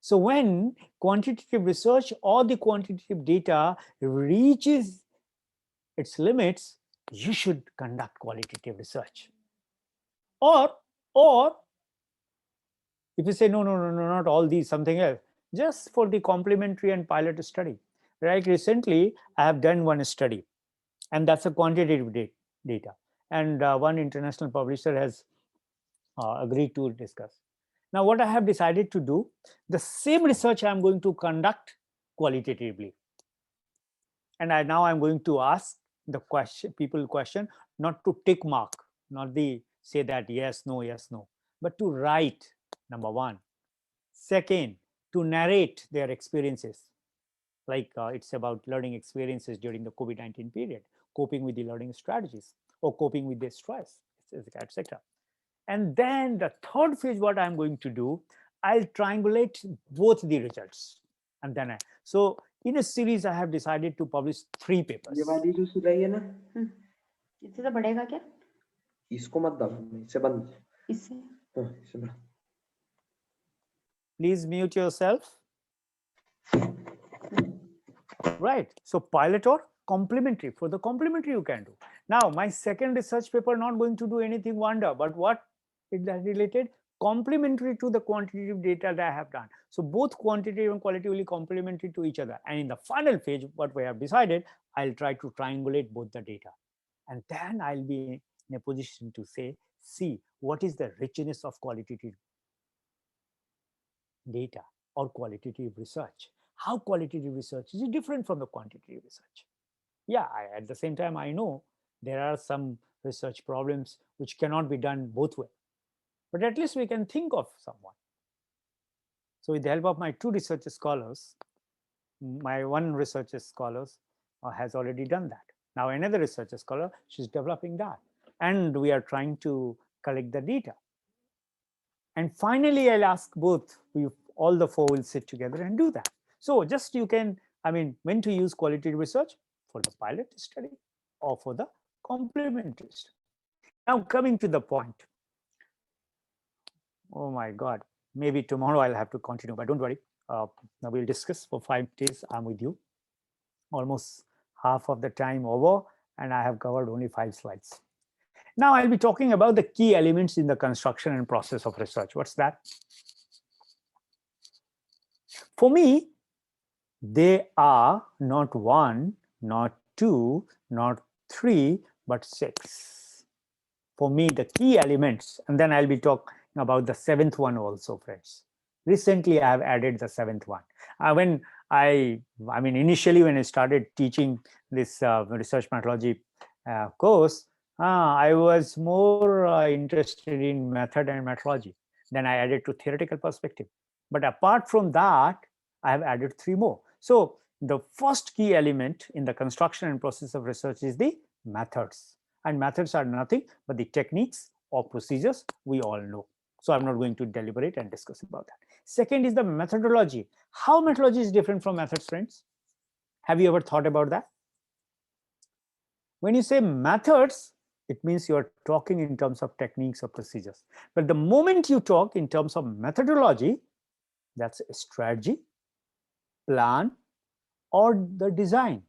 E: So when quantitative research or the quantitative data reaches its limits, you should conduct qualitative research. Or if you say, no, not all these, something else, just for the complementary and pilot study. Right, recently, I have done one study, and that's a quantitative data. And one international publisher has agreed to discuss. Now, what I have decided to do, the same research I'm going to conduct qualitatively. And now I'm going to ask the question, not to tick mark, not the say that yes, no, but to write, number one. Second, to narrate their experiences. Like it's about learning experiences during the COVID-19 period, coping with the learning strategies, or coping with the stress, etc. And then the third phase, what I'm going to do, I'll triangulate both the results. And then so in a series, I have decided to publish 3 papers.
F: ये वाली जो सुनाई है ना,
A: इससे तो बढ़ेगा क्या?
F: इसको मत दबाओ, इससे बंद,
A: इससे?
F: हाँ, इससे बढ़ा.
E: Please mute yourself. Right. So pilot or complementary. For the complementary, you can do. Now, my second research paper not going to do anything wonder, but what is that related? Complementary to the quantitative data that I have done. So both quantitative and qualitatively complementary to each other. And in the final phase, what we have decided, I'll try to triangulate both the data. And then I'll be in a position to say, see, what is the richness of qualitative data or qualitative research? how qualitative research is different from the quantitative research. Yeah, at the same time, I know there are some research problems which cannot be done both ways, but at least we can think of someone. So with the help of my two research scholars, my one research scholar has already done that. Now another research scholar, she's developing that. And we are trying to collect the data. And finally, I'll ask both, all the four will sit together and do that. So just you can, when to use qualitative research? For the pilot study or for the complementary study. Now coming to the point. Oh my God, maybe tomorrow I'll have to continue, but don't worry. Now we'll discuss for 5 days. I'm with you. Almost half of the time over, and I have covered only 5 slides. Now I'll be talking about the key elements in the construction and process of research. What's that? For me, they are not 1, not 2, not 3, but 6. For me, the key elements, and then I'll be talking about the 7th one also, friends. Recently, I have added the 7th one. Initially when I started teaching this research methodology course, I was more interested in method and methodology. Then I added to theoretical perspective. But apart from that, I have added 3 more. So the first key element in the construction and process of research is the methods. And methods are nothing but the techniques or procedures we all know. So I'm not going to deliberate and discuss about that. Second is the methodology. How methodology is different from methods, friends? Have you ever thought about that? When you say methods, it means you're talking in terms of techniques or procedures. But the moment you talk in terms of methodology, that's a strategy, plan, or the design,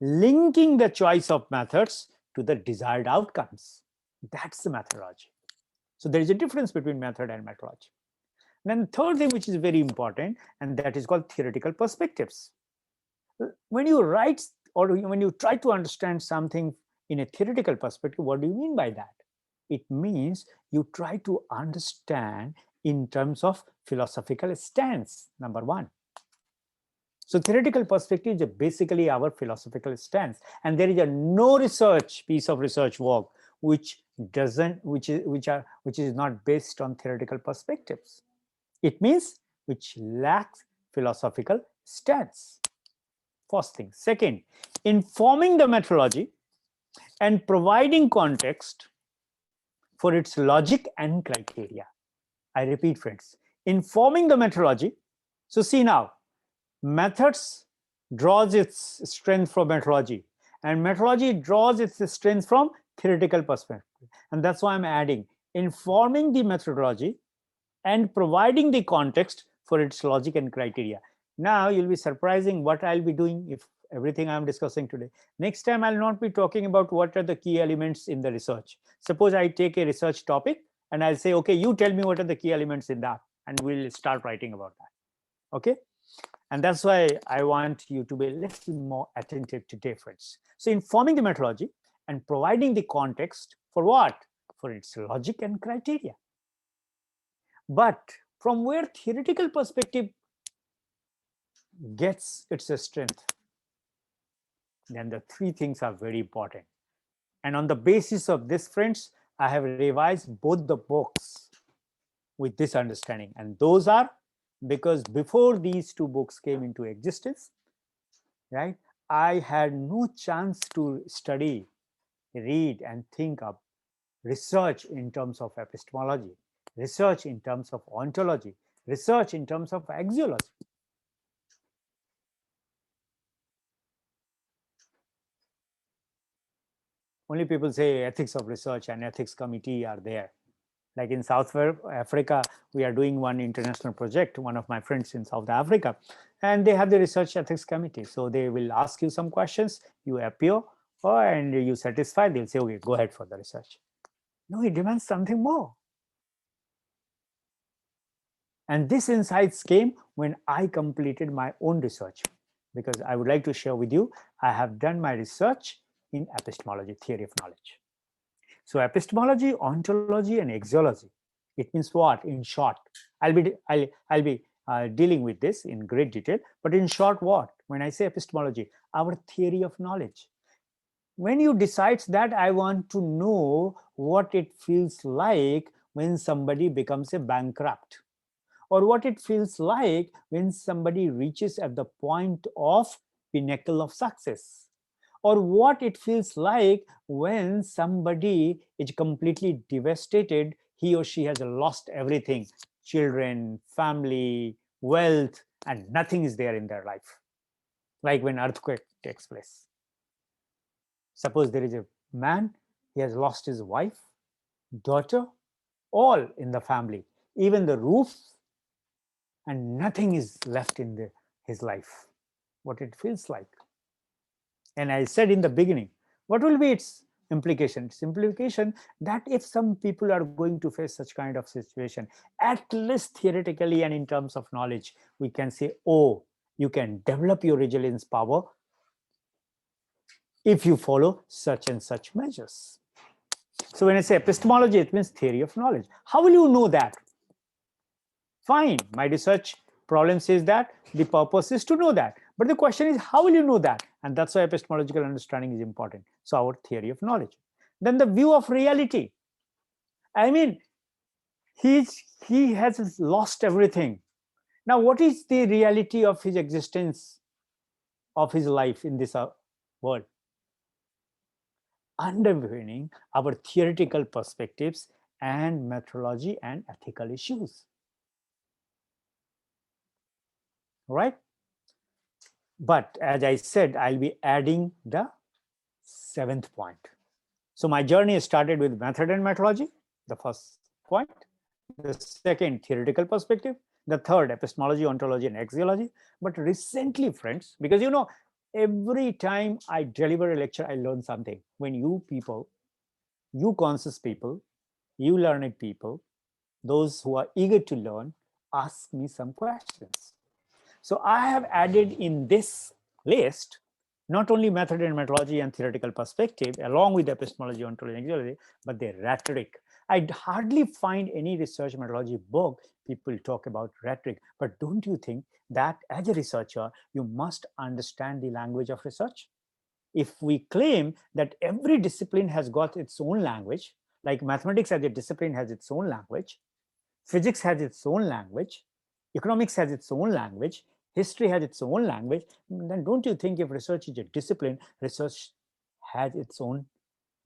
E: linking the choice of methods to the desired outcomes. That's the methodology. So there is a difference between method and methodology. Then the third thing which is very important, and that is called theoretical perspectives. When you write or when you try to understand something in a theoretical perspective, what do you mean by that? It means you try to understand in terms of philosophical stance, number 1. So theoretical perspective is basically our philosophical stance, and there is no piece of research work which is not based on theoretical perspectives. It means which lacks philosophical stance. First thing. Second, informing the methodology and providing context for its logic and criteria. I repeat, friends, informing the methodology. So see now, methods draws its strength from methodology, and methodology draws its strength from theoretical perspective. And that's why I'm adding informing the methodology and providing the context for its logic and criteria. Now you'll be surprising what I'll be doing if everything I'm discussing today. Next time I'll not be talking about what are the key elements in the research. Suppose I take a research topic and I'll say, okay, you tell me what are the key elements in that, and we'll start writing about that. Okay. And that's why I want you to be a little more attentive today, friends. So informing the methodology and providing the context for what? For its logic and criteria. But from where theoretical perspective gets its strength, then the 3 things are very important. And on the basis of this, friends, I have revised both the books with this understanding. And those are because before these 2 books came into existence, right, I had no chance to study, read, and think of research in terms of epistemology, research in terms of ontology, research in terms of axiology. Only people say ethics of research and ethics committee are there. Like in South Africa, we are doing one international project, one of my friends in South Africa, and they have the research ethics committee. So they will ask you some questions, you appear, and you satisfy, they'll say, okay, go ahead for the research. No, it demands something more. And this insights came when I completed my own research, because I would like to share with you, I have done my research in epistemology, theory of knowledge. So epistemology, ontology, and axiology. It means what? In short, I'll be dealing with this in great detail. But in short, what? When I say epistemology, our theory of knowledge. When you decide that I want to know what it feels like when somebody becomes a bankrupt, or what it feels like when somebody reaches at the point of pinnacle of success, or what it feels like when somebody is completely devastated, he or she has lost everything, children, family, wealth, and nothing is there in their life, like when earthquake takes place. Suppose there is a man, he has lost his wife, daughter, all in the family, even the roof, and nothing is left in his life. What it feels like. And I said in the beginning, what will be its implication? Its implication that if some people are going to face such kind of situation, at least theoretically and in terms of knowledge, we can say, oh, you can develop your resilience power if you follow such and such measures. So when I say epistemology, it means theory of knowledge. How will you know that? Fine, my research problem says that the purpose is to know that. But the question is, how will you know that? And that's why epistemological understanding is important. So our theory of knowledge. Then the view of reality. I mean, he has lost everything. Now, what is the reality of his existence, of his life in this world? Underpinning our theoretical perspectives and methodology and ethical issues. Right? But as I said, I'll be adding the 7th point. So my journey started with method and methodology, the first point. The second, theoretical perspective. The third, epistemology, ontology, and axiology. But recently, friends, because you know, every time I deliver a lecture, I learn something. When you people, you conscious people, you learned people, those who are eager to learn, ask me some questions. So I have added in this list not only method and methodology and theoretical perspective, along with epistemology, ontology, and axiology, but the rhetoric. I hardly find any research methodology book people talk about rhetoric. But don't you think that as a researcher, you must understand the language of research? If we claim that every discipline has got its own language, like mathematics as a discipline has its own language, physics has its own language, economics has its own language, history has its own language, then don't you think if research is a discipline, research has its own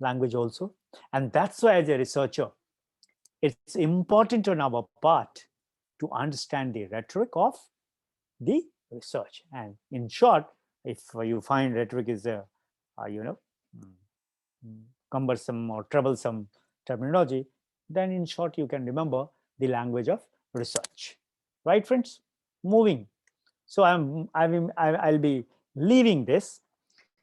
E: language also? And that's why as a researcher, it's important on our part to understand the rhetoric of the research. And in short, if you find rhetoric is a, cumbersome or troublesome terminology, then in short, you can remember the language of research. Right, friends? Moving. So I'll be leaving this.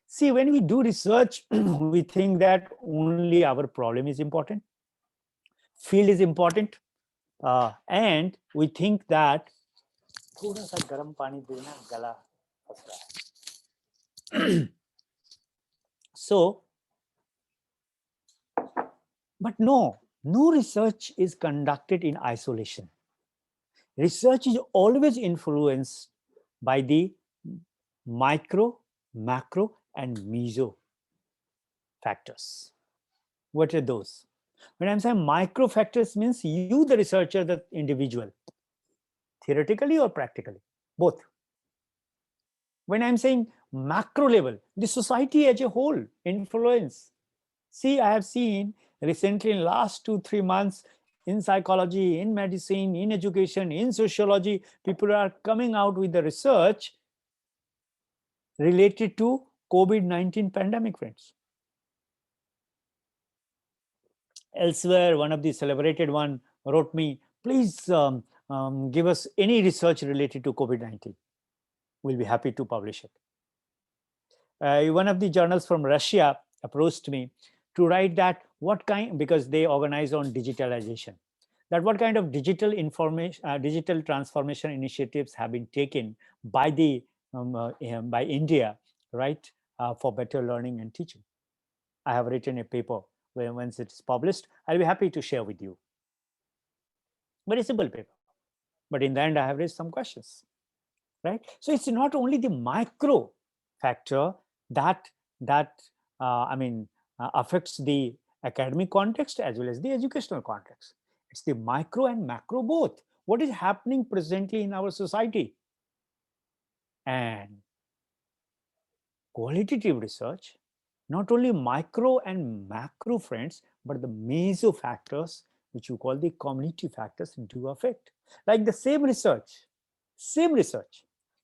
E: See, when we do research, we think that only our problem is important, field is important, and we think that so, but no research is conducted in isolation. Research is always influenced by the micro, macro, and meso factors. What are those? When I'm saying micro factors means you, the researcher, the individual, theoretically or practically, both. When I'm saying macro level, the society as a whole influence. See, I have seen recently in last 2-3 months in psychology, in medicine, in education, in sociology, people are coming out with the research related to COVID-19 pandemic, friends. Elsewhere, one of the celebrated one wrote me, please give us any research related to COVID-19. We'll be happy to publish it. One of the journals from Russia approached me to write that what kind, because they organize on digitalization, that what kind of digital information, digital transformation initiatives have been taken by the by India, right, for better learning and teaching. I have written a paper where once it's published, I'll be happy to share with you. Very simple paper, but in the end, I have raised some questions, right? So it's not only the micro factor that affects the academic context as well as the educational context. It's the micro and macro both. What is happening presently in our society? And qualitative research, not only micro and macro friends, but the meso factors, which you call the community factors, do affect. Like the same research,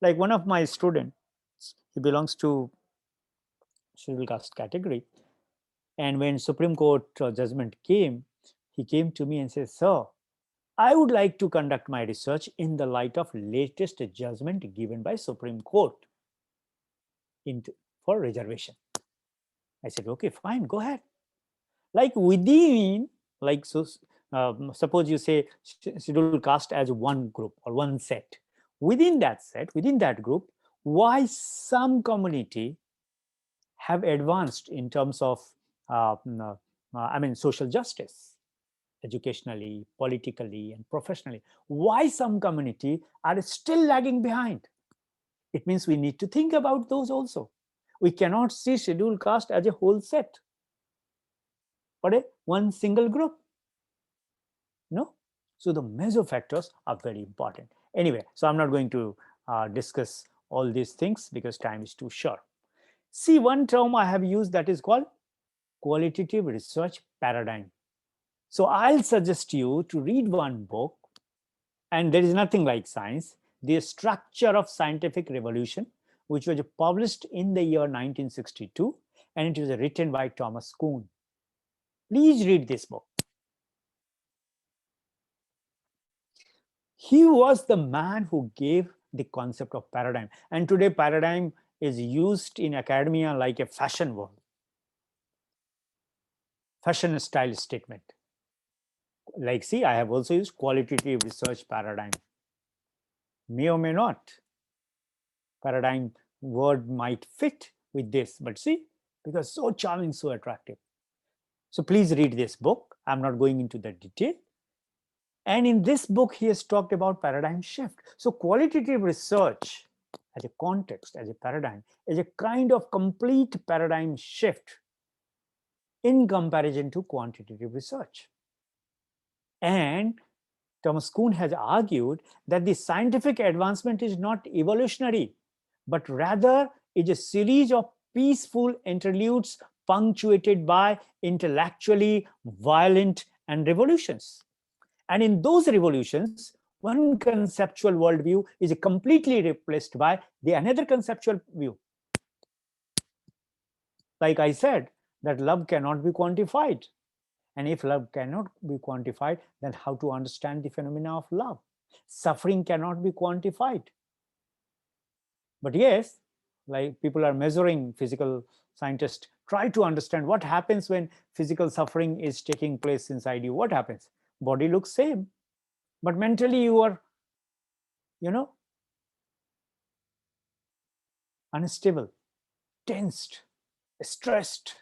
E: like one of my students, he belongs to scheduled caste category. And when Supreme Court judgment came, he came to me and said, "Sir, I would like to conduct my research in the light of latest judgment given by Supreme Court for reservation." I said, "Okay, fine, go ahead." Like within, like so, suppose you say scheduled caste as one group or one set. Within that set, within that group, why some community have advanced in terms of social justice, educationally, politically, and professionally. Why some community are still lagging behind? It means we need to think about those also. We cannot see scheduled caste as a whole set or one single group. No. So the meso factors are very important. Anyway, so I'm not going to discuss all these things because time is too short. See, one term I have used that is called qualitative research paradigm. So I'll suggest you to read one book, and there is nothing like science, The Structure of Scientific Revolution, which was published in the year 1962, and it was written by Thomas Kuhn. Please read this book. He was the man who gave the concept of paradigm. And today paradigm is used in academia like a fashion word, fashion style statement. Like, see, I have also used qualitative research paradigm. May or may not. Paradigm word might fit with this, but see, because so charming, so attractive. So please read this book. I'm not going into the detail. And in this book, he has talked about paradigm shift. So qualitative research as a context, as a paradigm, is a kind of complete paradigm shift in comparison to quantitative research. And Thomas Kuhn has argued that the scientific advancement is not evolutionary, but rather is a series of peaceful interludes punctuated by intellectually violent and revolutions. And in those revolutions, one conceptual worldview is completely replaced by the another conceptual view. Like I said, that love cannot be quantified. And if love cannot be quantified, then how to understand the phenomena of love? Suffering cannot be quantified. But yes, like people are measuring, physical scientists try to understand what happens when physical suffering is taking place inside you. What happens? Body looks same, but mentally you are, unstable, tensed, stressed.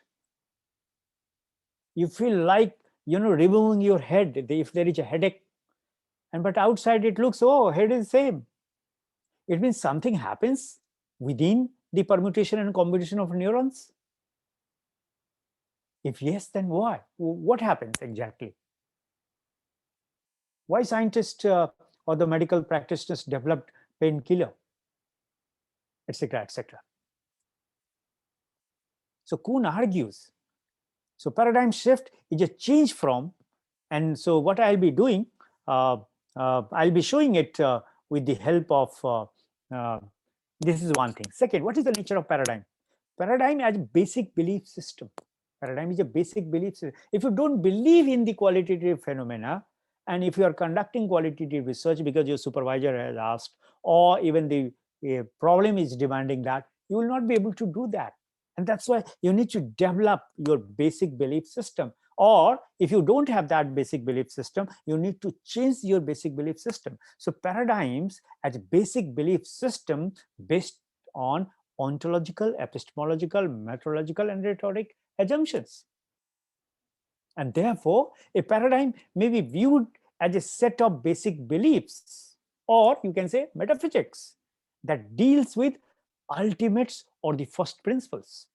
E: You feel like, removing your head if there is a headache. But outside it looks, oh, head is same. It means something happens within the permutation and combination of neurons. If yes, then why? What happens exactly? Why scientists or the medical practitioners developed painkiller, etc., etc. So Kuhn argues. So paradigm shift is a change from, and so what I'll be doing, I'll be showing it with the help of, this is one thing. Second, what is the nature of paradigm? Paradigm as a basic belief system. Paradigm is a basic belief system. If you don't believe in the qualitative phenomena, and if you are conducting qualitative research because your supervisor has asked, or even the problem is demanding that, you will not be able to do that. And that's why you need to develop your basic belief system. Or if you don't have that basic belief system, you need to change your basic belief system. So paradigms as a basic belief system based on ontological, epistemological, methodological, and rhetoric assumptions. And therefore, a paradigm may be viewed as a set of basic beliefs or you can say metaphysics, that deals with ultimates or the first principles.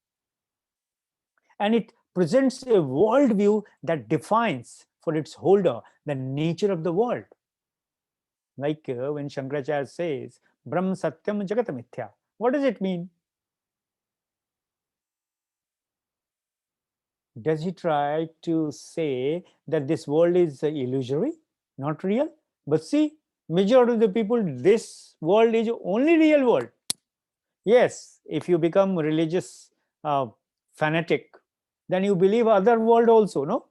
E: And it presents a worldview that defines for its holder the nature of the world. Like when Shankaracharya says, Brahm Satyam Jagat Mithya, what does it mean? Does he try to say that this world is illusory, not real? But see, majority of the people, this world is only real world. Yes, if you become religious fanatic, then you believe other world also, no?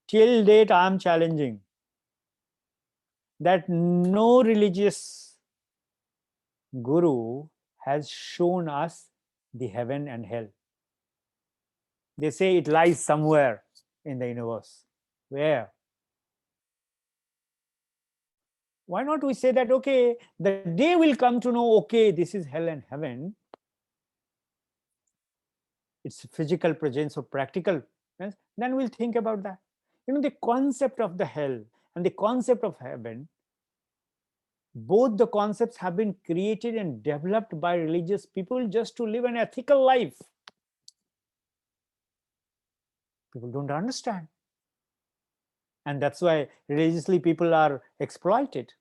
E: Till date, I am challenging that no religious guru has shown us the heaven and hell. They say it lies somewhere in the universe. Where? Why not we say that, okay, the day will come to know, okay, this is hell and heaven. It's physical presence or practical, yes? Then we'll think about that. You know, the concept of the hell and the concept of heaven, both the concepts have been created and developed by religious people just to live an ethical life. People don't understand. And that's why religiously people are exploited.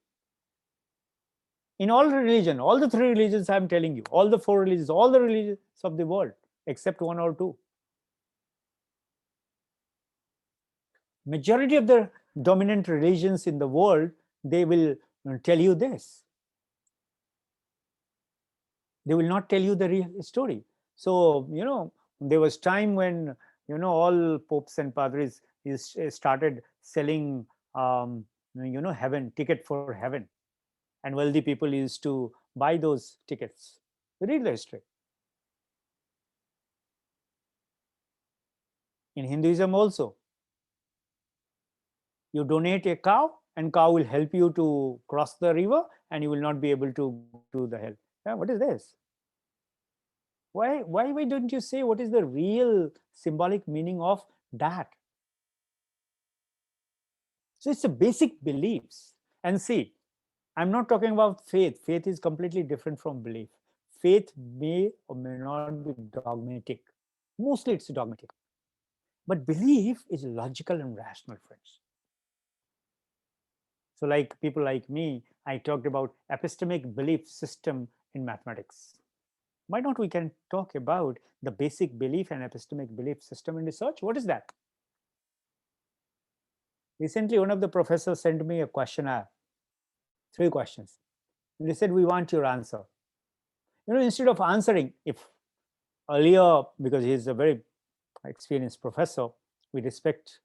E: In all religion, all the three religions I'm telling you, all the four religions, all the religions of the world, except one or two. Majority of the dominant religions in the world, they will tell you this. They will not tell you the real story. So, you know, there was time when, you know, all popes and padres started selling, you know, heaven, ticket for heaven. And wealthy people used to buy those tickets. Read the history. In Hinduism also, you donate a cow and cow will help you to cross the river and you will not be able to go to the hell. Yeah, what is this? Why don't you say what is the real symbolic meaning of that? So it's a basic beliefs. And see, I'm not talking about faith. Faith is completely different from belief. Faith may or may not be dogmatic. Mostly it's dogmatic. But belief is logical and rational, friends. So like people like me, I talked about epistemic belief system in mathematics. Why not we can talk about the basic belief and epistemic belief system in research? What is that? Recently, one of the professors sent me a questionnaire, 3 questions. And they said, we want your answer. You know, instead of answering, if earlier, because he's a very experienced professor, we respect,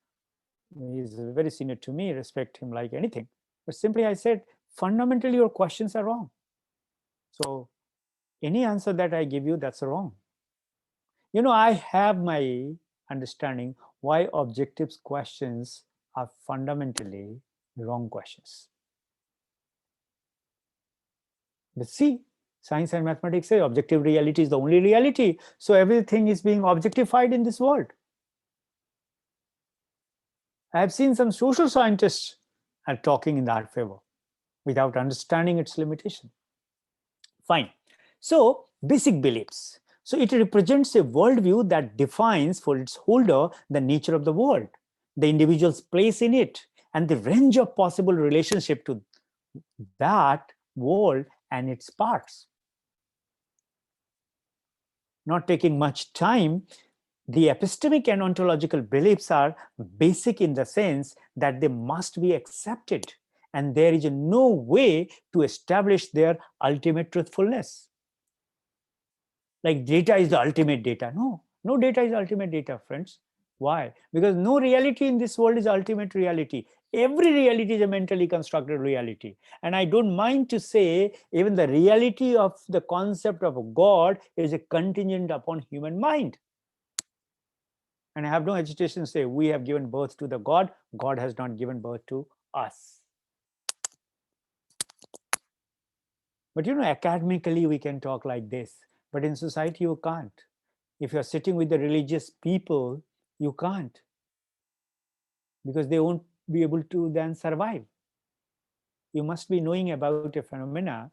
E: he's very senior to me, respect him like anything. But simply I said, fundamentally, your questions are wrong. So any answer that I give you, that's wrong. You know, I have my understanding why objective questions are fundamentally wrong questions. But see, science and mathematics say objective reality is the only reality. So everything is being objectified in this world. I have seen some social scientists are talking in that favor without understanding its limitation. Fine. So basic beliefs. So it represents a worldview that defines for its holder the nature of the world, the individual's place in it, and the range of possible relationship to that world and its parts. Not taking much time, the epistemic and ontological beliefs are basic in the sense that they must be accepted, and there is no way to establish their ultimate truthfulness. Like data is the ultimate data. No data is ultimate data, friends. Why? Because no reality in this world is ultimate reality. Every reality is a mentally constructed reality. And I don't mind to say, even the reality of the concept of a God is a contingent upon human mind. And I have no hesitation to say, we have given birth to the God. God has not given birth to us. But you know, academically, we can talk like this. But in society, you can't. If you're sitting with the religious people, you can't. Because they won't be able to then survive. you must be knowing about a phenomena,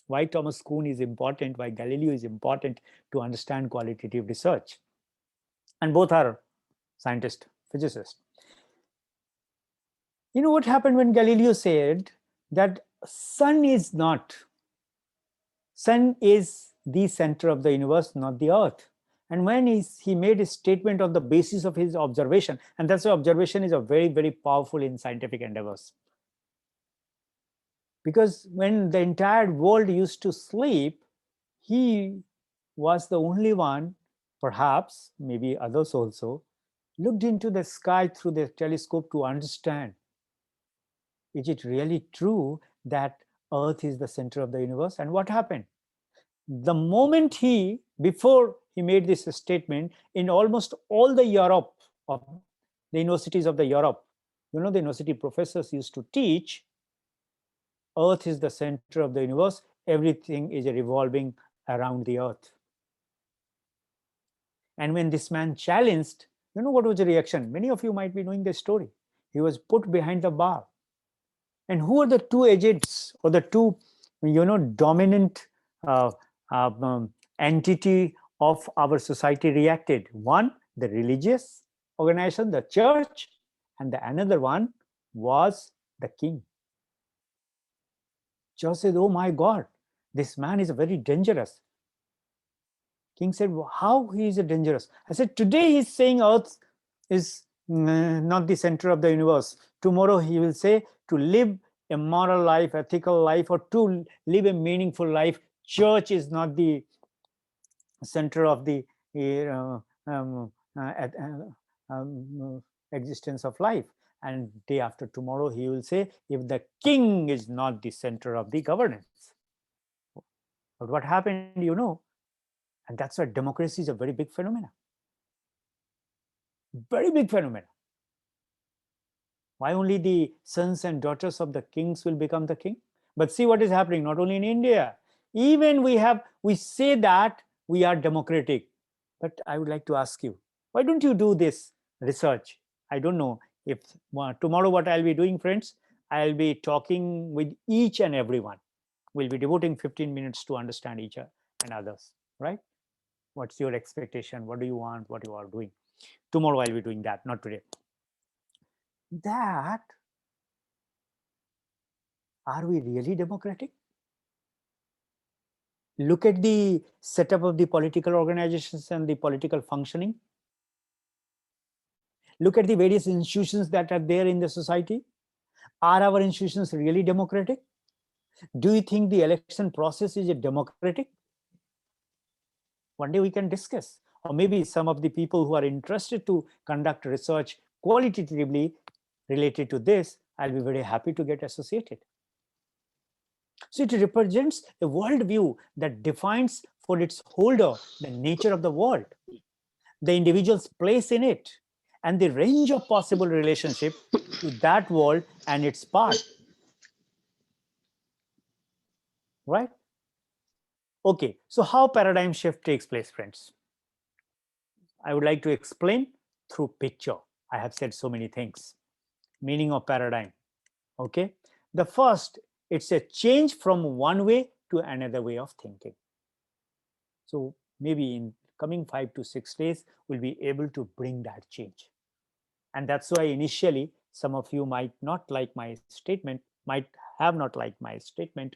E: why Thomas Kuhn is important, why Galileo is important to understand qualitative research. And both are scientists, physicists. You know what happened when Galileo said that sun is the center of the universe, not the earth. And when he made a statement on the basis of his observation, and that's why observation is a very, very powerful in scientific endeavors. Because when the entire world used to sleep, he was the only one, perhaps, maybe others also, looked into the sky through the telescope to understand, is it really true that Earth is the center of the universe? And what happened? The moment before he made this statement, in almost all the Europe, of the universities of the Europe, the university professors used to teach, Earth is the center of the universe, everything is revolving around the Earth. And when this man challenged, what was the reaction? Many of you might be knowing the story. He was put behind the bar. And who are the two agents or the two, dominant entity of our society reacted? One, the religious organization, the church, and the another one was the king. Church said, oh my God, this man is very dangerous. King said, well, how he is dangerous? I said, today he's saying Earth is not the center of the universe. Tomorrow he will say, to live a moral life, ethical life, or to live a meaningful life, church is not the center of the existence of life. And day after tomorrow he will say, if the king is not the center of the governance. But what happened, and that's why democracy is a very big phenomenon. Very big phenomenon. Why only the sons and daughters of the kings will become the king? But see what is happening, not only in India. Even we say that we are democratic. But I would like to ask you, why don't you do this research? I don't know if tomorrow what I'll be doing, friends, I'll be talking with each and everyone. We'll be devoting 15 minutes to understand each other and others, right? What's your expectation? What do you want? What you are doing? Tomorrow I'll be doing that, not today. That, are we really democratic? Look at the setup of the political organizations and the political functioning. Look at the various institutions that are there in the society. Are our institutions really democratic? Do you think the election process is democratic? One day we can discuss. Or maybe some of the people who are interested to conduct research qualitatively related to this, I'll be very happy to get associated. So it represents a worldview that defines for its holder the nature of the world, the individual's place in it, and the range of possible relationship to that world and its part. Right? Okay, so how paradigm shift takes place, friends? I would like to explain through picture. I have said so many things. Meaning of paradigm. Okay, the first, it's a change from one way to another way of thinking. So maybe in coming 5 to 6 days, we'll be able to bring that change. And that's why initially some of you might not like my statement, might have not liked my statement,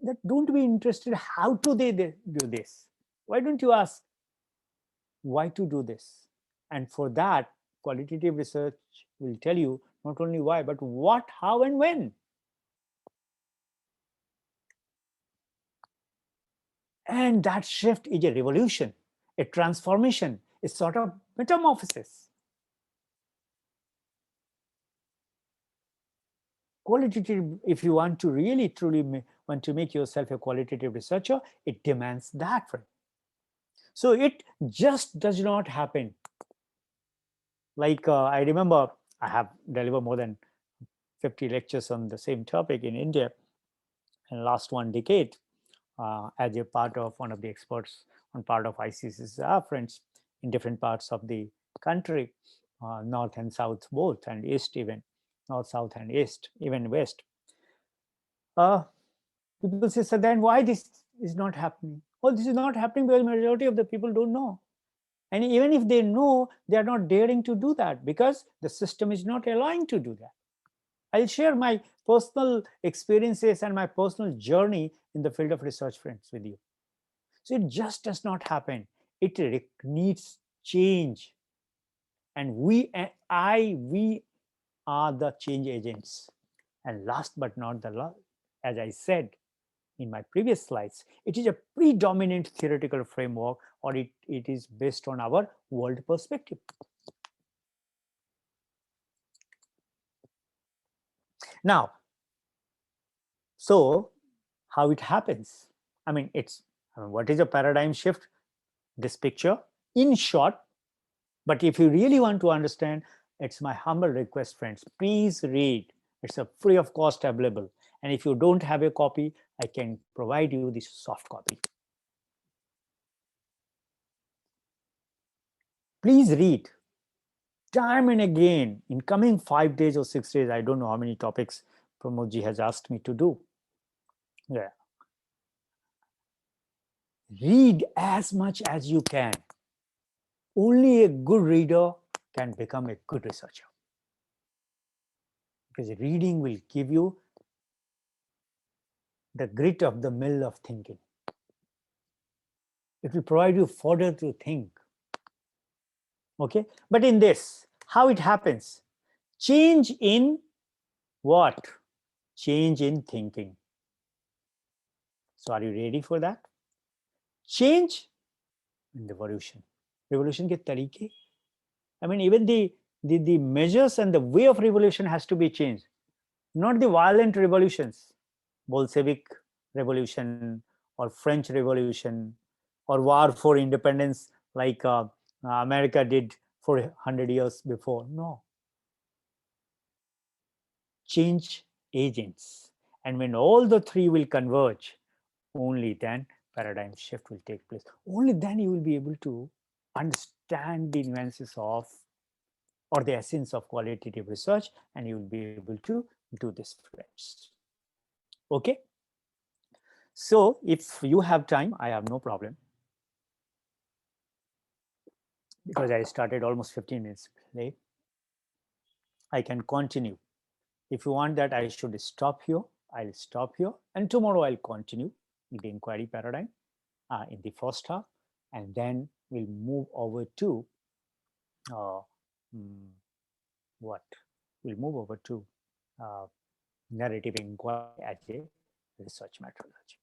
E: that don't be interested how to they do this. Why don't you ask why to do this? And for that, qualitative research will tell you not only why, but what, how, and when. And that shift is a revolution, a transformation, a sort of metamorphosis. Qualitative, if you want to really truly want to make yourself a qualitative researcher, it demands that. So it just does not happen. Like I remember I have delivered more than 50 lectures on the same topic in India in the last 1 decade as a part of one of the experts on part of ICC's friends in different parts of the country, north and south both, and east even. north, south, and east, even west. People say, so then why this is not happening? Oh, this is not happening because majority of the people don't know. And even if they know, they are not daring to do that because the system is not allowing to do that. I'll share my personal experiences and my personal journey in the field of research, friends, with you. So it just does not happen. It needs change. And we are the change agents. And last but not the last, as I said in my previous slides, it is a predominant theoretical framework, or it is based on our world perspective. Now, so how it happens? What is a paradigm shift? This picture, in short. But if you really want to understand, it's my humble request, friends, please read. It's a free of cost available. And if you don't have a copy, I can provide you this soft copy. Please read time and again in coming 5 days or 6 days. I don't know how many topics Pramodji has asked me to do. Yeah. Read as much as you can. Only a good reader can become a good researcher. Because reading will give you the grit of the mill of thinking. It will provide you fodder to think. Okay, but in this, how it happens? Change in what? Change in thinking. So are you ready for that? Change in revolution. Revolution ke tarike. Even the measures and the way of revolution has to be changed. Not the violent revolutions, Bolshevik revolution or French revolution or war for independence like America did for 100 years before. No. Change agents. And when all the three will converge, only then paradigm shift will take place. Only then you will be able to understand the nuances of or the essence of qualitative research, and you will be able to do this, friends. Okay? So if you have time, I have no problem. Because I started almost 15 minutes late. I can continue. If you want that I should stop here, I'll stop here. And tomorrow I'll continue the inquiry paradigm in the first half. And then we'll move over to what? We'll move over to narrative inquiry as a research methodology.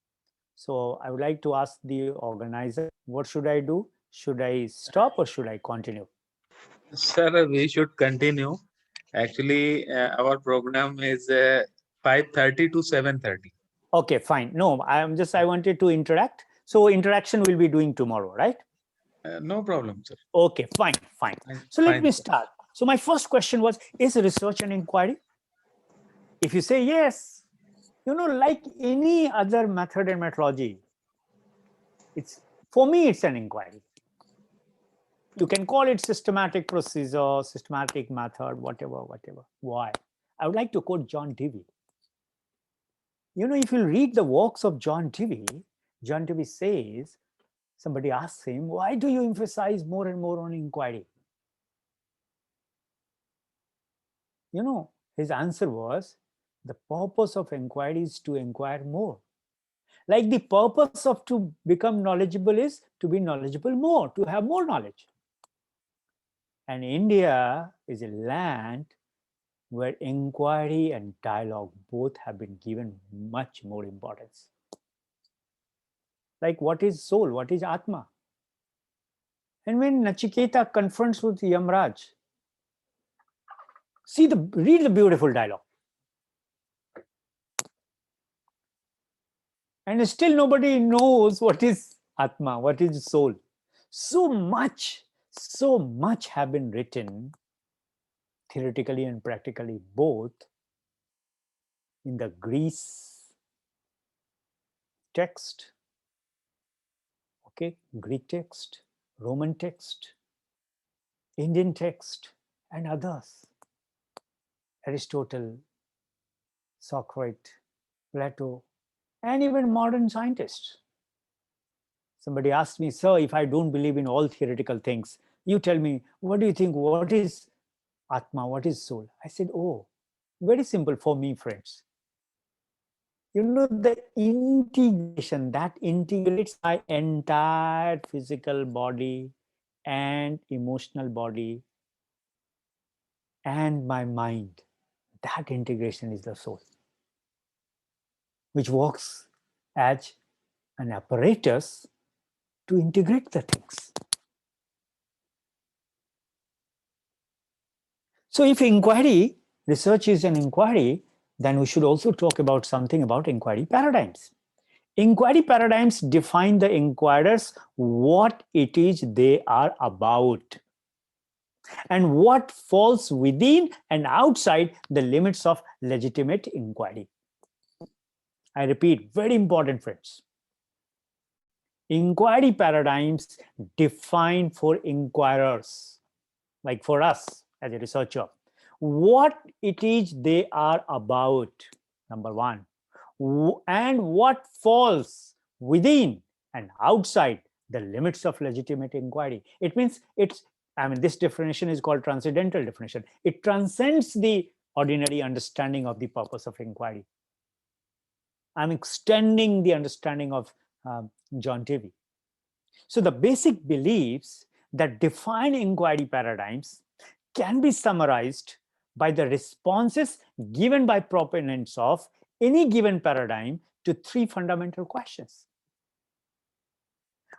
E: So I would like to ask the organizer, what should I do? Should I stop or should I continue?
D: Sir, we should continue. Actually, our program is 5:30 to 7:30.
E: Okay, fine. No, I wanted to interact. So interaction we'll be doing tomorrow, right?
D: No problem, sir.
E: Okay, fine. So let
D: Fine,
E: me
D: sir.
E: start. So my first question was, is research an inquiry? If you say yes, like any other method and methodology, for me, it's an inquiry. You can call it systematic procedure, systematic method, whatever. Why? I would like to quote John Dewey. If you read the works of John Dewey says, somebody asks him, why do you emphasize more and more on inquiry? His answer was, the purpose of inquiry is to inquire more. Like the purpose of to become knowledgeable is to be knowledgeable more, to have more knowledge. And India is a land where inquiry and dialogue both have been given much more importance. Like, what is soul? What is Atma? And when Nachiketa confronts with Yamraj, read the beautiful dialogue. And still nobody knows what is Atma, what is soul. So much have been written, theoretically and practically both, in the Greece text, Greek text, Roman text, Indian text, and others. Aristotle, Socrates, Plato, and even modern scientists. Somebody asked me, sir, if I don't believe in all theoretical things, you tell me, what do you think? What is Atma? What is soul? I said, oh, very simple for me, friends. You know, the integration that integrates my entire physical body and emotional body and my mind, that integration is the soul, which works as an apparatus to integrate the things. So if inquiry, research is an inquiry, then we should also talk about something about inquiry paradigms. Inquiry paradigms define the inquirers what it is they are about and what falls within and outside the limits of legitimate inquiry. I repeat, very important, friends. Inquiry paradigms define for inquirers, like for us as a researcher, what it is they are about, number one, and what falls within and outside the limits of legitimate inquiry. It means this definition is called transcendental definition. It transcends the ordinary understanding of the purpose of inquiry. I'm extending the understanding of John Davey. So the basic beliefs that define inquiry paradigms can be summarized by the responses given by proponents of any given paradigm to three fundamental questions,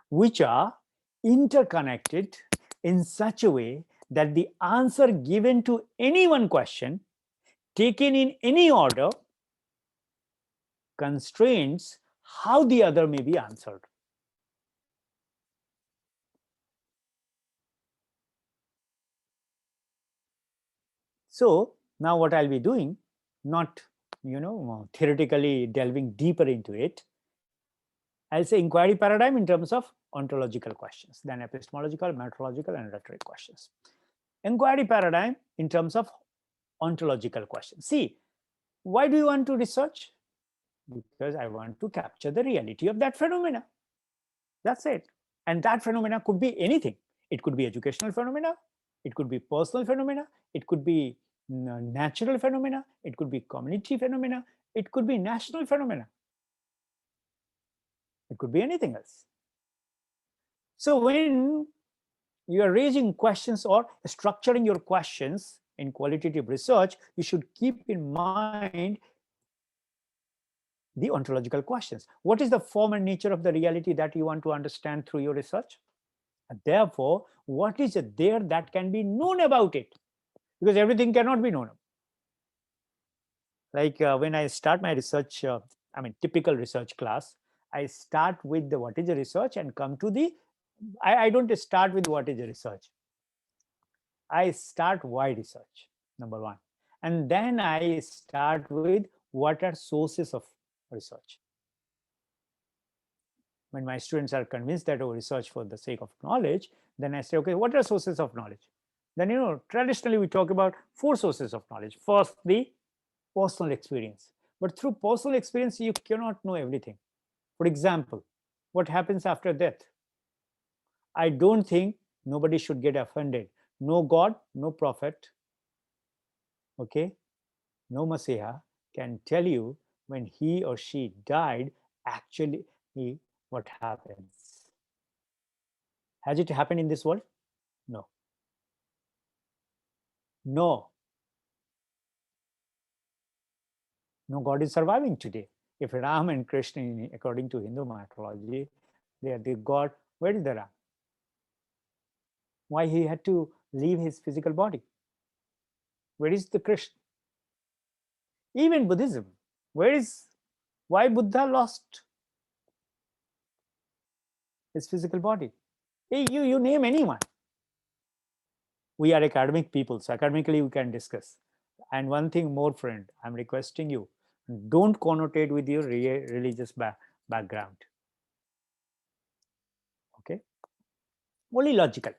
E: which are interconnected in such a way that the answer given to any one question, taken in any order, constrains how the other may be answered. So now what I'll be doing, not theoretically delving deeper into it, I'll say inquiry paradigm in terms of ontological questions, then epistemological, methodological, and rhetoric questions. Inquiry paradigm in terms of ontological questions. See, why do you want to research? Because I want to capture the reality of that phenomena. That's it. And that phenomena could be anything. It could be educational phenomena. It could be personal phenomena. It could be natural phenomena. It could be community phenomena. It could be national phenomena. It could be anything else. So when you are raising questions or structuring your questions in qualitative research, you should keep in mind the ontological questions. What is the form and nature of the reality that you want to understand through your research? And therefore, what is there that can be known about it? Because everything cannot be known. Like when I start my research, typical research class, I start with the what is the research and come to the, I don't start with what is the research. I start why research, number one. And then I start with what are sources of research. When my students are convinced that research for the sake of knowledge, then I say, okay, what are sources of knowledge? Then, traditionally we talk about 4 sources of knowledge. First, the personal experience. But through personal experience, you cannot know everything. For example, what happens after death? I don't think nobody should get offended. No God, no prophet, okay, no Messiah can tell you when he or she died, actually what happens. Has it happened in this world? No. No. No God is surviving today. If Ram and Krishna, according to Hindu mythology, they are the God, where is the Ram? Why he had to leave his physical body? Where is the Krishna? Even Buddhism, why Buddha lost his physical body? Hey, you name anyone. We are academic people, so academically we can discuss. And one thing more, friend, I'm requesting you, don't connotate with your religious background. Okay? Only logical.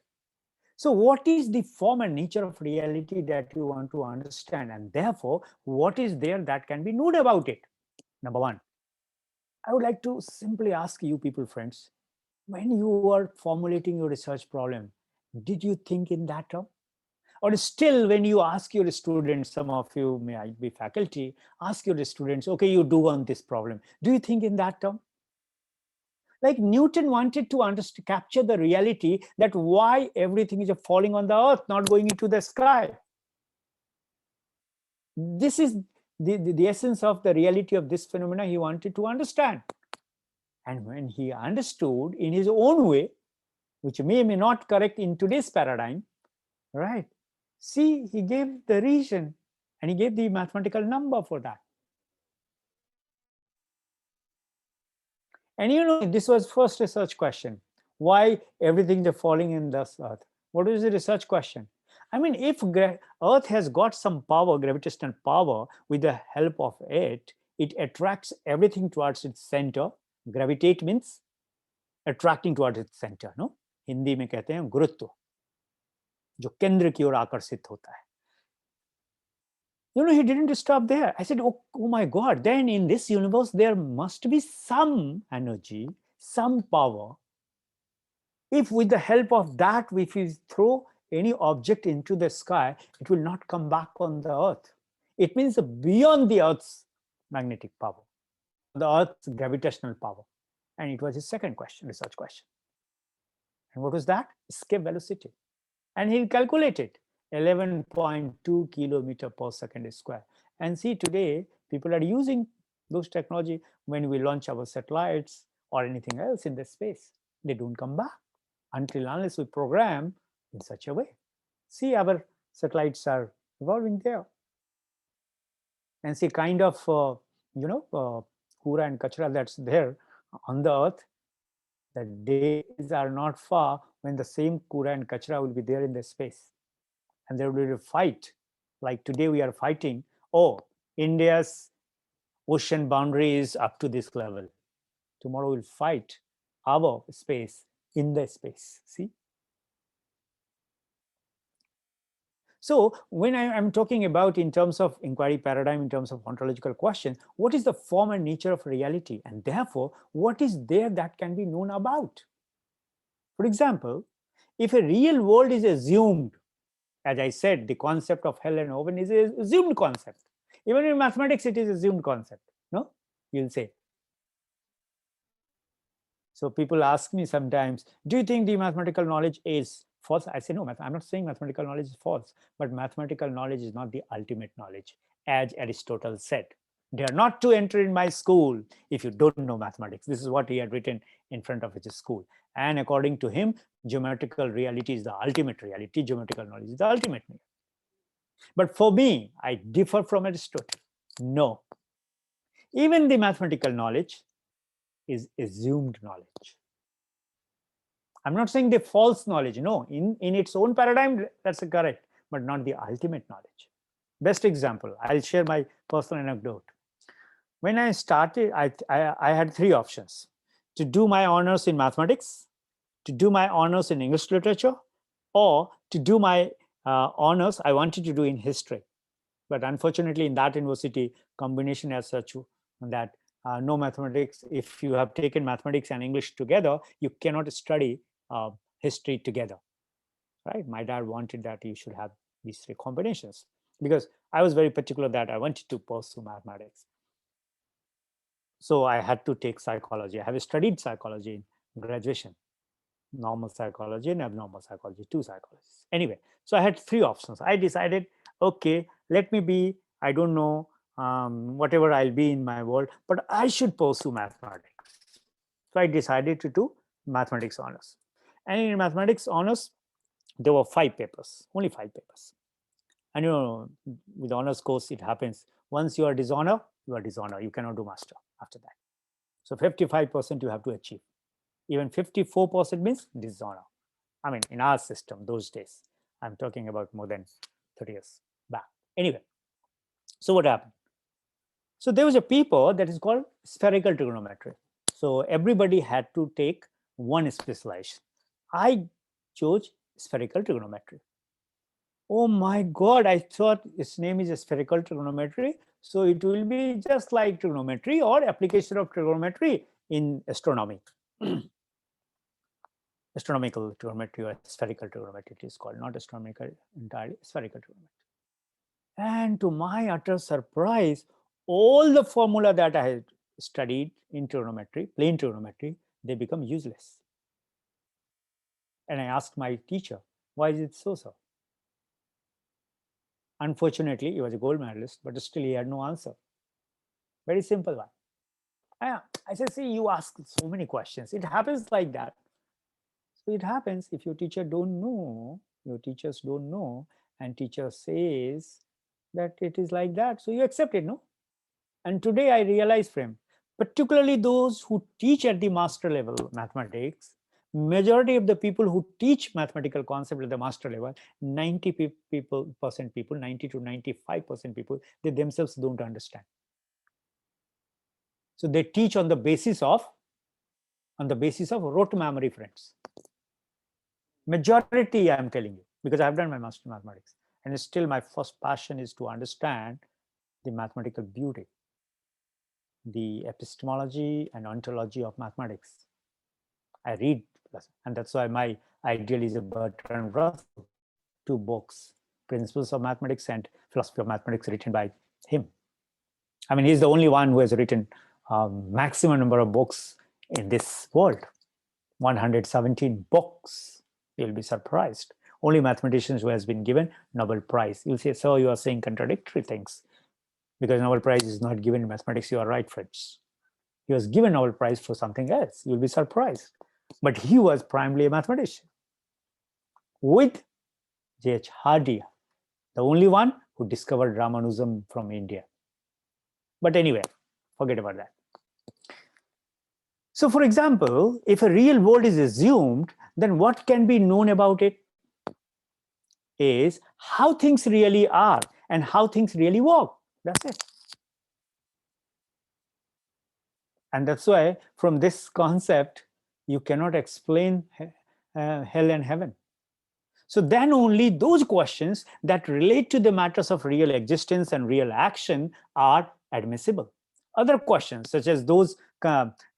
E: So what is the form and nature of reality that you want to understand? And therefore, what is there that can be known about it? Number one, I would like to simply ask you people, friends, when you are formulating your research problem, did you think in that term? Or still, when you ask your students, some of you may be faculty, ask your students, okay, you do on this problem. Do you think in that term? Like Newton wanted to understand, capture the reality that why everything is falling on the earth, not going into the sky. This is the essence of the reality of this phenomena he wanted to understand. And when he understood in his own way, which may not correct in today's paradigm, right? See, he gave the reason and he gave the mathematical number for that. And you know, this was first research question. Why everything is falling in this earth? What is the research question? I mean, if earth has got some power, gravitational power, with the help of it, it attracts everything towards its center. Gravitate means attracting towards its center, no? Hindi में कहते हैं गुरुत्व, जो केंद्र की ओर आकर्षित होता है. You know, he didn't stop there. I said, oh my God, then in this universe, there must be some energy, some power. If with the help of that, if we throw any object into the sky, it will not come back on the earth. It means beyond the earth's magnetic power, the earth's gravitational power. And it was his second question, research question. And what was that? Escape velocity. And he calculated 11.2 kilometer per second square. And see, today people are using those technology when we launch our satellites or anything else in the space. They don't come back until unless we program in such a way. See, our satellites are evolving there. And see, kind of, kura and kachra that's there on the earth, the days are not far when the same kura and kachra will be there in the space. And there will be a fight. Like today we are fighting, oh, India's ocean boundary is up to this level. Tomorrow we'll fight our space in the space, see? So when I'm talking about in terms of inquiry paradigm, in terms of ontological question, what is the form and nature of reality? And therefore, what is there that can be known about? For example, if a real world is assumed, as I said, the concept of hell and heaven is an assumed concept. Even in mathematics, it is assumed concept, no? You'll say. So people ask me sometimes, do you think the mathematical knowledge is false? I say, no, I'm not saying mathematical knowledge is false, but mathematical knowledge is not the ultimate knowledge. As Aristotle said, they are not to enter in my school if you don't know mathematics. This is what he had written in front of his school. And according to him, geometrical reality is the ultimate reality. Geometrical knowledge is the ultimate reality. But for me, I differ from Aristotle. No. Even the mathematical knowledge is assumed knowledge. I'm not saying the false knowledge. No, in its own paradigm, that's correct, but not the ultimate knowledge. Best example, I'll share my personal anecdote. When I started, I had three options: to do my honors in mathematics, to do my honors in English literature, or to do my honors I wanted to do in history. But unfortunately, in that university, combination as such that no mathematics, if you have taken mathematics and English together, you cannot study history together, right? My dad wanted that you should have these three combinations because I was very particular that I wanted to pursue mathematics. So I had to take psychology. I have studied psychology in graduation, normal psychology and abnormal psychology, two psychologists. Anyway, so I had three options. I decided, okay, let me be, I don't know, whatever I'll be in my world, but I should pursue mathematics. So I decided to do mathematics honors. And in mathematics honors, there were 5 papers, only 5 papers. And you know, with honors course, it happens. Once you are dishonor, you are dishonor. You cannot do master after that. So 55% you have to achieve. Even 54% means dishonor. I mean, in our system, those days, I'm talking about more than 30 years back. Anyway, so what happened? So there was a paper that is called spherical trigonometry. So everybody had to take one specialization. I chose spherical trigonometry. Oh my God, I thought its name is spherical trigonometry. So it will be just like trigonometry or application of trigonometry in astronomy. Astronomical trigonometry or spherical trigonometry it is called, not astronomical entirely, spherical trigonometry. And to my utter surprise, all the formula that I had studied in trigonometry, plain trigonometry, they become useless. And I asked my teacher, why is it so, sir? Unfortunately, he was a gold medalist, but still he had no answer. Very simple one. I said, see, you ask so many questions. It happens like that. So it happens if your teacher don't know, your teachers don't know, and teacher says that it is like that. So you accept it, no? And today I realize, friend, particularly those who teach at the master level mathematics, majority of the people who teach mathematical concept at the master level, 90% people, 90 to 95% people, they themselves don't understand. So they teach on the basis of rote memory, friends. Majority, I am telling you, because I have done my master mathematics, and still my first passion is to understand the mathematical beauty, the epistemology and ontology of mathematics. I read, and that's why my ideal is a Bertrand Russell, 2 books, Principles of Mathematics and Philosophy of Mathematics, written by him. I mean, he's the only one who has written maximum number of books in this world, 117 books. You'll be surprised. Only mathematicians who has been given Nobel Prize. You'll say, so you are saying contradictory things, because Nobel Prize is not given in mathematics. You are right, friends. He was given Nobel Prize for something else. You'll be surprised. But he was primarily a mathematician. With J.H. Hardy, the only one who discovered Ramanujan from India. But anyway, forget about that. So for example, if a real world is assumed, then what can be known about it is how things really are and how things really work. That's it. And that's why from this concept, you cannot explain hell and heaven. So then only those questions that relate to the matters of real existence and real action are admissible. Other questions, such as those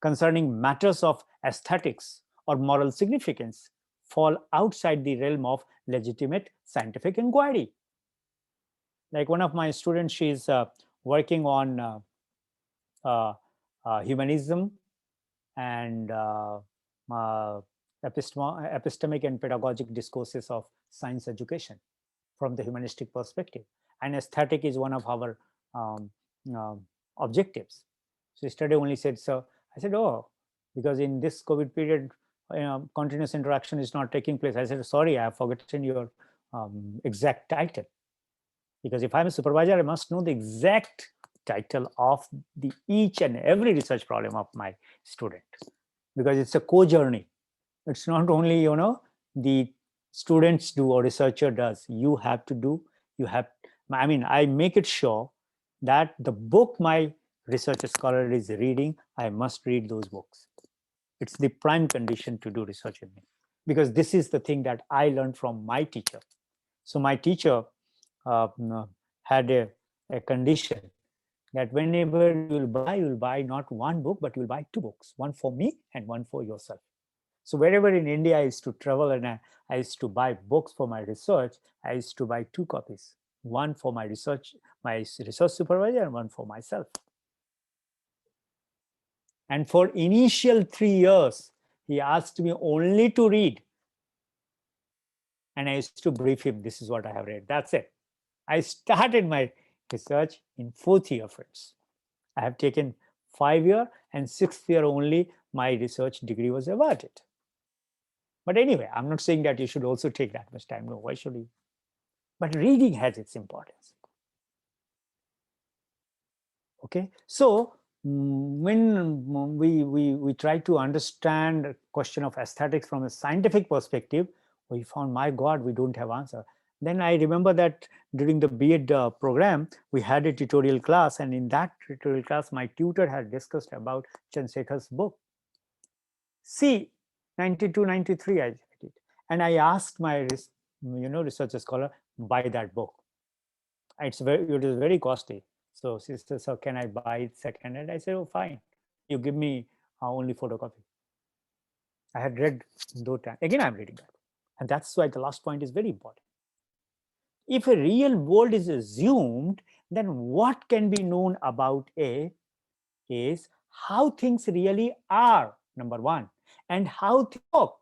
E: concerning matters of aesthetics or moral significance, fall outside the realm of legitimate scientific inquiry. Like one of my students, she's working on humanism and epistemic and pedagogic discourses of science education from the humanistic perspective. And aesthetic is one of our objectives. So yesterday only said, so I said, oh, because in this COVID period, continuous interaction is not taking place. I said, sorry, I have forgotten your exact title. Because if I'm a supervisor, I must know the exact title of the each and every research problem of my student, because it's a co-journey. It's not only, the students do or researcher does. You have to do, I make it sure that the book my research scholar is reading, I must read those books. It's the prime condition to do research with me, because this is the thing that I learned from my teacher. So my teacher had a condition that whenever you'll buy not one book, but you'll buy 2 books, one for me and one for yourself. So wherever in India I used to travel and I used to buy books for my research, I used to buy 2 copies, one for my research supervisor and one for myself. And for initial 3 years, he asked me only to read. And I used to brief him, this is what I have read. That's it. I started my research in 4th year, friends. I have taken 5 years, and 6th year only my research degree was awarded. But anyway, I'm not saying that you should also take that much time. No, why should you? But reading has its importance. Okay, so when we try to understand the question of aesthetics from a scientific perspective, we found, my God, we don't have answer. Then I remember that during the B.Ed program, we had a tutorial class, and in that tutorial class, my tutor had discussed about Chandrasekhar's book. See, 92, 93, I did it. and I asked my research scholar, buy that book. It is very costly. So she said, so can I buy it second hand? I said, oh fine, you give me only photocopy. I had read though time. Again, I'm reading that. And that's why the last point is very important. If a real world is assumed, then what can be known about it is how things really are, number one, and how they work.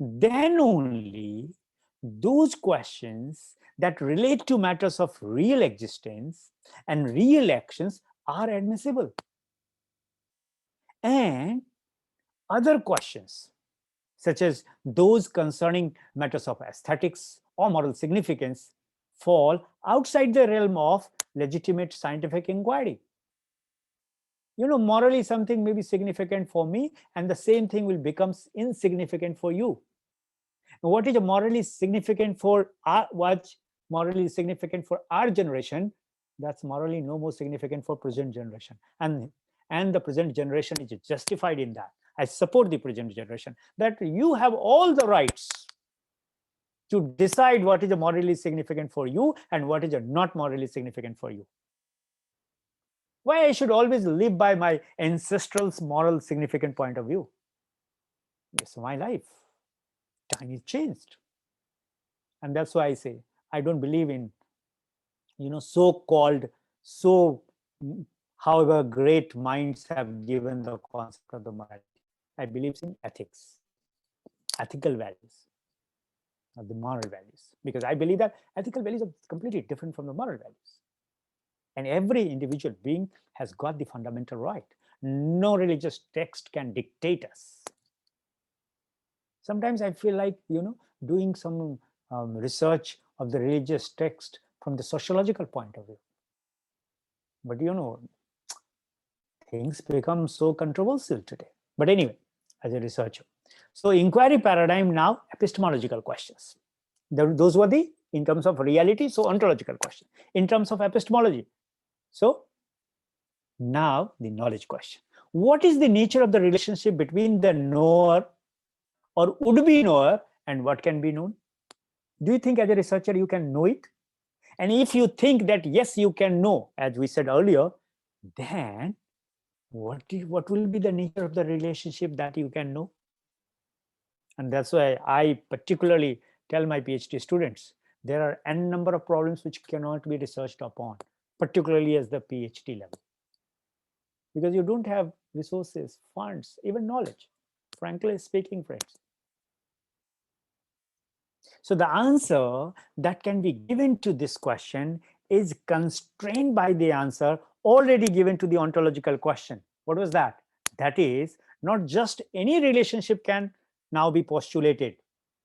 E: Then only those questions that relate to matters of real existence and real actions are admissible. And other questions, such as those concerning matters of aesthetics or moral significance, fall outside the realm of legitimate scientific inquiry. Morally something may be significant for me, and the same thing will become insignificant for you. What is morally significant for our generation, that's morally no more significant for present generation. And the present generation is justified in that. I support the present generation that you have all the rights to decide what is morally significant for you and what is not morally significant for you. Why I should always live by my ancestral's moral significant point of view? It's my life. Time is changed. And that's why I say I don't believe in so-called, however great minds have given the concept of the morality. I believe in ethics, ethical values, not the moral values, because I believe that ethical values are completely different from the moral values. And every individual being has got the fundamental right. No religious text can dictate us. Sometimes I feel like, doing some research of the religious text from the sociological point of view. But things become so controversial today. But anyway, as a researcher. So inquiry paradigm now, epistemological questions. Those were in terms of reality, so ontological question. In terms of epistemology, so now the knowledge question. What is the nature of the relationship between the knower or would-be knower and what can be known? Do you think as a researcher you can know it? And if you think that yes, you can know, as we said earlier, then what will be the nature of the relationship that you can know? And that's why I particularly tell my PhD students, there are n number of problems which cannot be researched upon, particularly as the PhD level. Because you don't have resources, funds, even knowledge, frankly speaking, friends. So the answer that can be given to this question is constrained by the answer already given to the ontological question. What was that? That is, not just any relationship can now be postulated.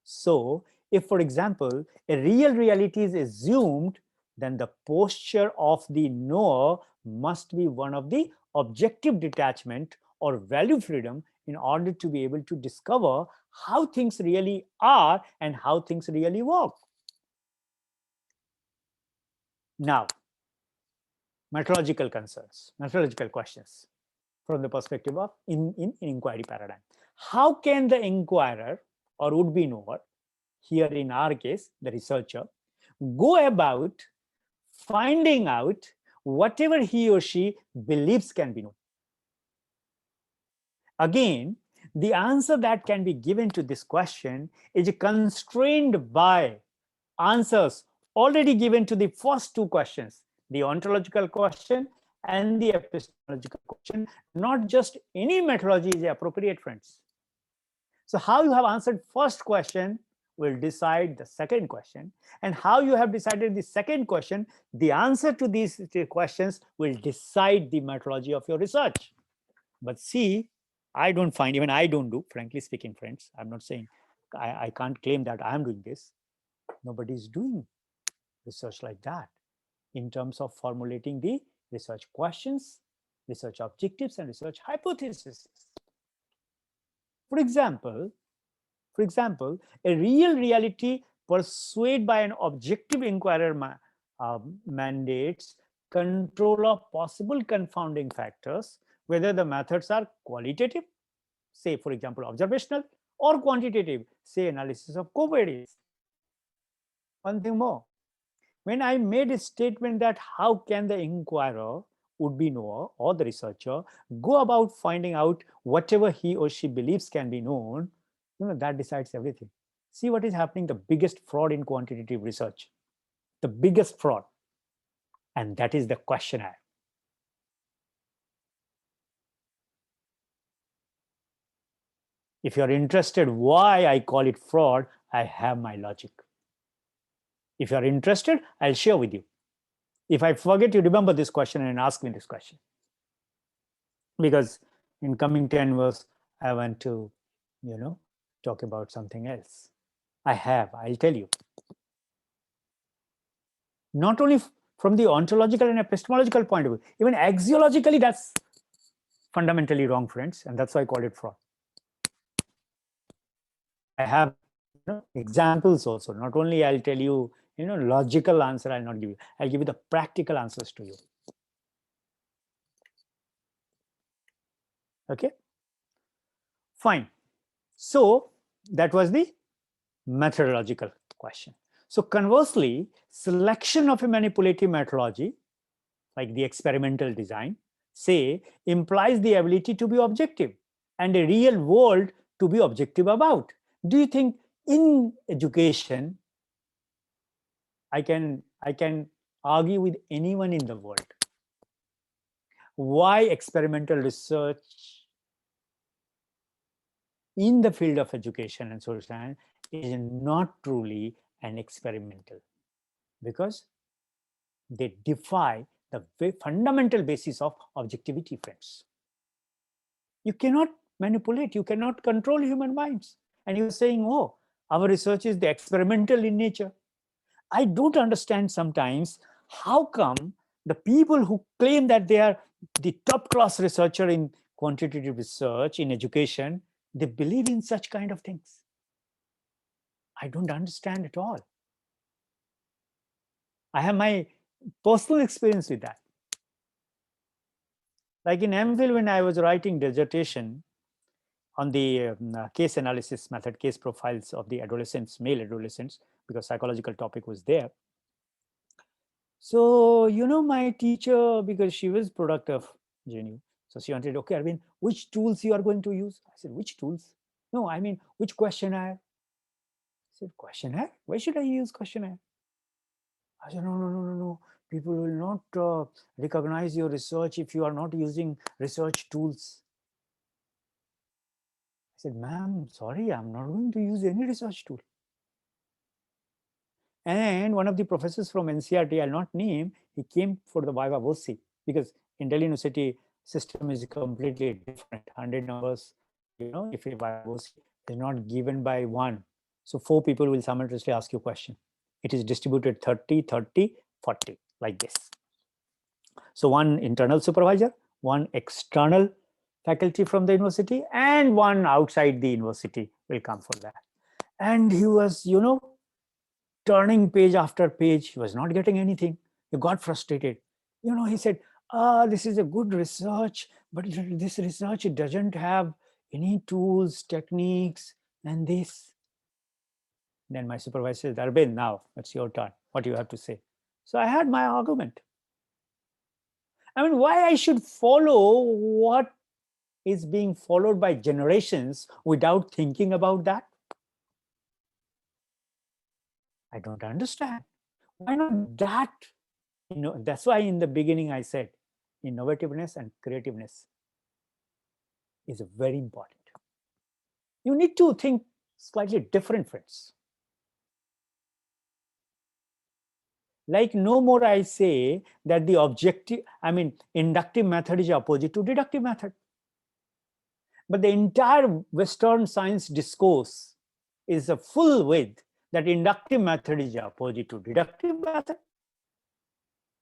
E: So if, for example, a real reality is assumed, then the posture of the knower must be one of the objective detachment or value freedom in order to be able to discover how things really are and how things really work. Now, methodological concerns, methodological questions from the perspective of in inquiry paradigm. How can the inquirer or would-be knower, here in our case, the researcher, go about finding out whatever he or she believes can be known? Again, the answer that can be given to this question is constrained by answers already given to the first two questions, the ontological question and the epistemological question. Not just any methodology is appropriate, friends. So how you have answered first question will decide the second question, and how you have decided the second question, the answer to these questions will decide the methodology of your research. But see, I don't find, even I don't do, frankly speaking, friends, I'm not saying, I can't claim that I'm doing this. Nobody's doing research like that in terms of formulating the research questions, research objectives, and research hypotheses. For example, a real reality pursued by an objective inquirer mandates control of possible confounding factors, whether the methods are qualitative, say, for example, observational, or quantitative, say analysis of covariance. One thing more, when I made a statement that how can the inquirer, would-be knower or the researcher go about finding out whatever he or she believes can be known, that decides everything. See what is happening, the biggest fraud in quantitative research, the biggest fraud, and that is the questionnaire. If you're interested why I call it fraud, I have my logic. If you're interested, I'll share with you. If I forget, you remember this question and ask me this question. Because in coming 10 verse, I want to, talk about something else. I'll tell you. Not only from the ontological and epistemological point of view, even axiologically, that's fundamentally wrong, friends. And that's why I call it fraud. I have examples also. Not only I'll tell you, logical answer I'll not give you. I'll give you the practical answers to you. Okay, fine. So that was the methodological question. So conversely, selection of a manipulative methodology, like the experimental design, say, implies the ability to be objective and a real world to be objective about. Do you think in education, I can argue with anyone in the world why experimental research in the field of education and social science is not truly an experimental? Because they defy the fundamental basis of objectivity, friends. You cannot manipulate, you cannot control human minds. And you're saying, oh, our research is the experimental in nature. I don't understand sometimes how come the people who claim that they are the top class researcher in quantitative research in education, they believe in such kind of things. I don't understand at all. I have my personal experience with that. Like in MPhil, when I was writing dissertation on the case analysis method, case profiles of the adolescents, male adolescents, because psychological topic was there. So, my teacher, because she was product of GNU, so she wanted, okay, Arvind, which tools you are going to use? I said, which tools? No, I mean, which questionnaire? I said, questionnaire? Why should I use questionnaire? I said, no. People will not recognize your research if you are not using research tools. I said, ma'am, sorry, I'm not going to use any research tool. And one of the professors from NCRT, I'll not name, he came for the Viva Voce, because in Delhi University system is completely different. 100 numbers, if a Viva Voce is not given by one, so 4 people will simultaneously ask you a question. It is distributed 30, 30, 40, like this. So one internal supervisor, one external faculty from the university, and one outside the university will come for that. And he was, turning page after page. He was not getting anything. He got frustrated. He said, this is a good research, but this research, it doesn't have any tools, techniques, and this. Then my supervisor said, Arvind, now it's your turn. What do you have to say? So I had my argument. I mean, why I should follow what is being followed by generations without thinking about that? I don't understand. Why not that? That's why in the beginning I said innovativeness and creativeness is very important. You need to think slightly different, friends. Like no more I say that the inductive method is opposite to deductive method. But the entire Western science discourse is a full width that inductive method is opposite to deductive method.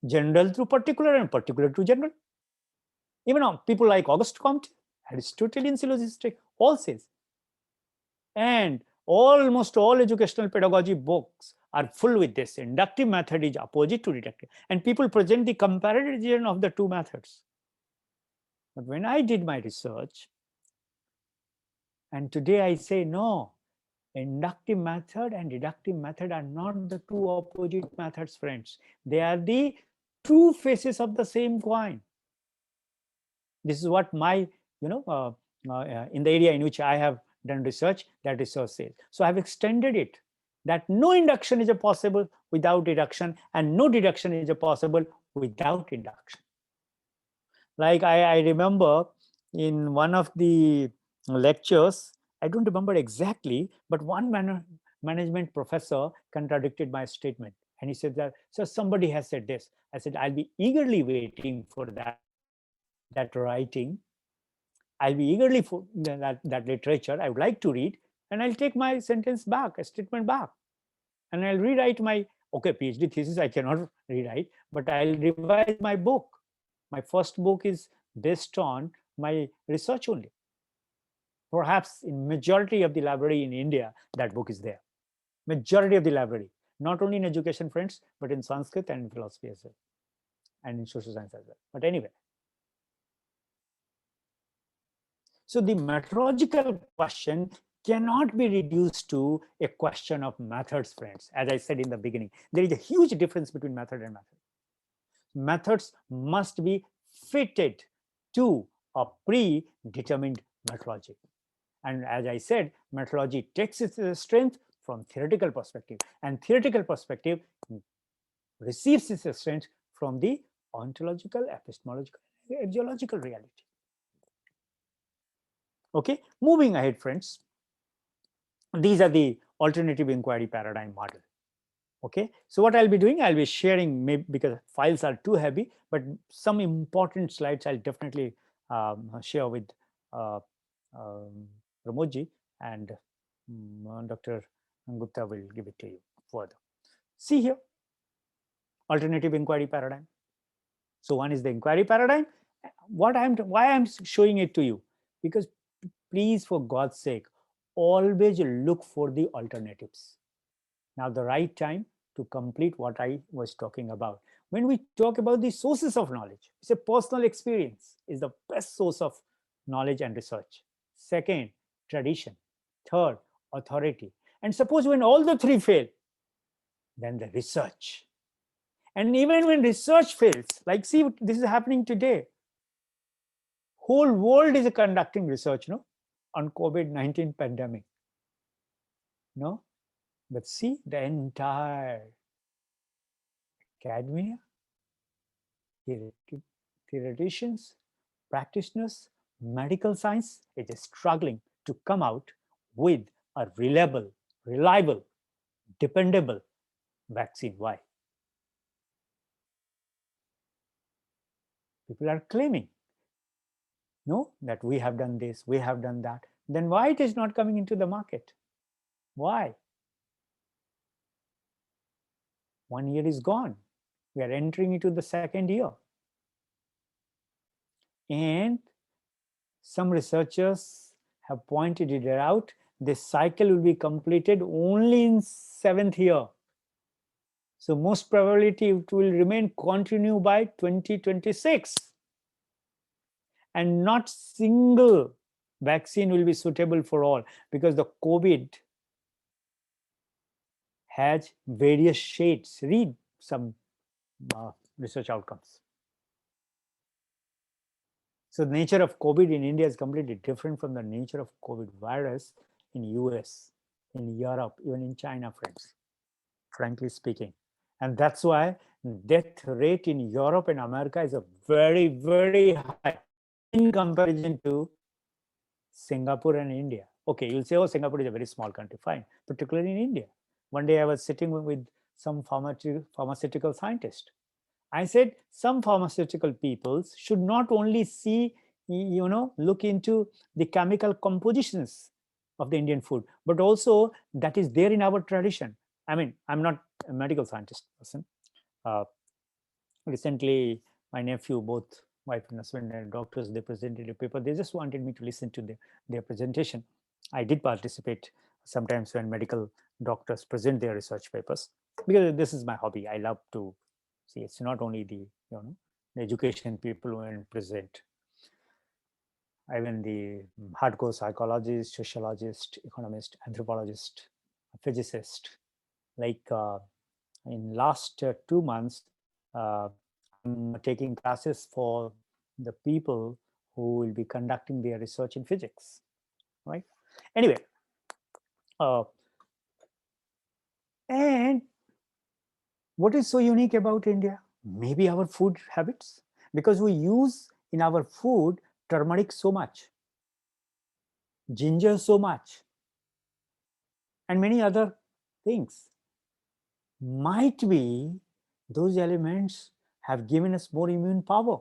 E: General through particular and particular to general. Even people like Auguste Comte, Aristotelian syllogistic, all says. And almost all educational pedagogy books are full with this. Inductive method is opposite to deductive. And people present the comparison of the two methods. But when I did my research, And today I say, no, inductive method and deductive method are not the two opposite methods, friends. They are the two faces of the same coin. This is what my, in the area in which I have done research, that research says. So I have extended it, that no induction is possible without deduction, and no deduction is possible without induction. Like I remember in one of the lectures, I don't remember exactly, but one management professor contradicted my statement. And he said that, so somebody has said this. I said, I'll be eagerly waiting for that writing. I'll be eagerly for that literature. I would like to read, and I'll take my sentence back, a statement back. And I'll rewrite my, okay, PhD thesis I cannot rewrite, but I'll revise my book. My first book is based on my research only. Perhaps in majority of the library in India, that book is there. Majority of the library, not only in education, friends, but in Sanskrit and in philosophy as well, and in social science as well. But anyway. So the methodological question cannot be reduced to a question of methods, friends. As I said in the beginning, there is a huge difference between method and method. Methods must be fitted to a predetermined methodology. And as I said, methodology takes its strength from theoretical perspective, and theoretical perspective receives its strength from the ontological, epistemological, geological reality. Okay, moving ahead, friends. These are the alternative inquiry paradigm model. Okay, so what I'll be doing, I'll be sharing, maybe because files are too heavy, but some important slides I'll definitely share with Pramodji, and Dr. Gupta will give it to you further. See here, alternative inquiry paradigm. So one is the inquiry paradigm. Why I'm showing it to you, because please, for God's sake, always look for the alternatives. Now the right time to complete what I was talking about. When we talk about the sources of knowledge, it's a personal experience is the best source of knowledge and research. Second, tradition. Third, authority. And suppose when all the three fail, then the research. And even when research fails, like see, this is happening today. Whole world is conducting research, no, on COVID-19 pandemic. No, but see, the entire academia, theoreticians, practitioners, medical science is struggling to come out with a reliable, dependable vaccine. Why? People are claiming, no, that we have done this, we have done that. Then why it is not coming into the market? Why? 1 year is gone. We are entering into the second year. And some researchers have pointed it out. This cycle will be completed only in 7th year. So most probability it will remain continue by 2026. And not single vaccine will be suitable for all, because the COVID has various shades. Read some research outcomes. So the nature of COVID in India is completely different from the nature of COVID virus in US, in Europe, even in China, friends, frankly speaking. And that's why death rate in Europe and America is a very, very high in comparison to Singapore and India. Okay, you'll say, oh, Singapore is a very small country. Fine, particularly in India. One day I was sitting with some pharmaceutical scientist. I said some pharmaceutical people should not only see, look into the chemical compositions of the Indian food, but also that is there in our tradition. I mean, I'm not a medical scientist person. Recently, my nephew, both wife and husband and doctors, they presented a paper. They just wanted me to listen to their presentation. I did participate sometimes when medical doctors present their research papers, because this is my hobby. I love to see, it's not only the, the education people who present. even the hardcore psychologist, sociologist, economist, anthropologist, physicist. Like in last 2 months, I'm taking classes for the people who will be conducting their research in physics, right? Anyway, and what is so unique about India? Maybe our food habits, because we use in our food turmeric so much, ginger so much, and many other things. Might be those elements have given us more immune power.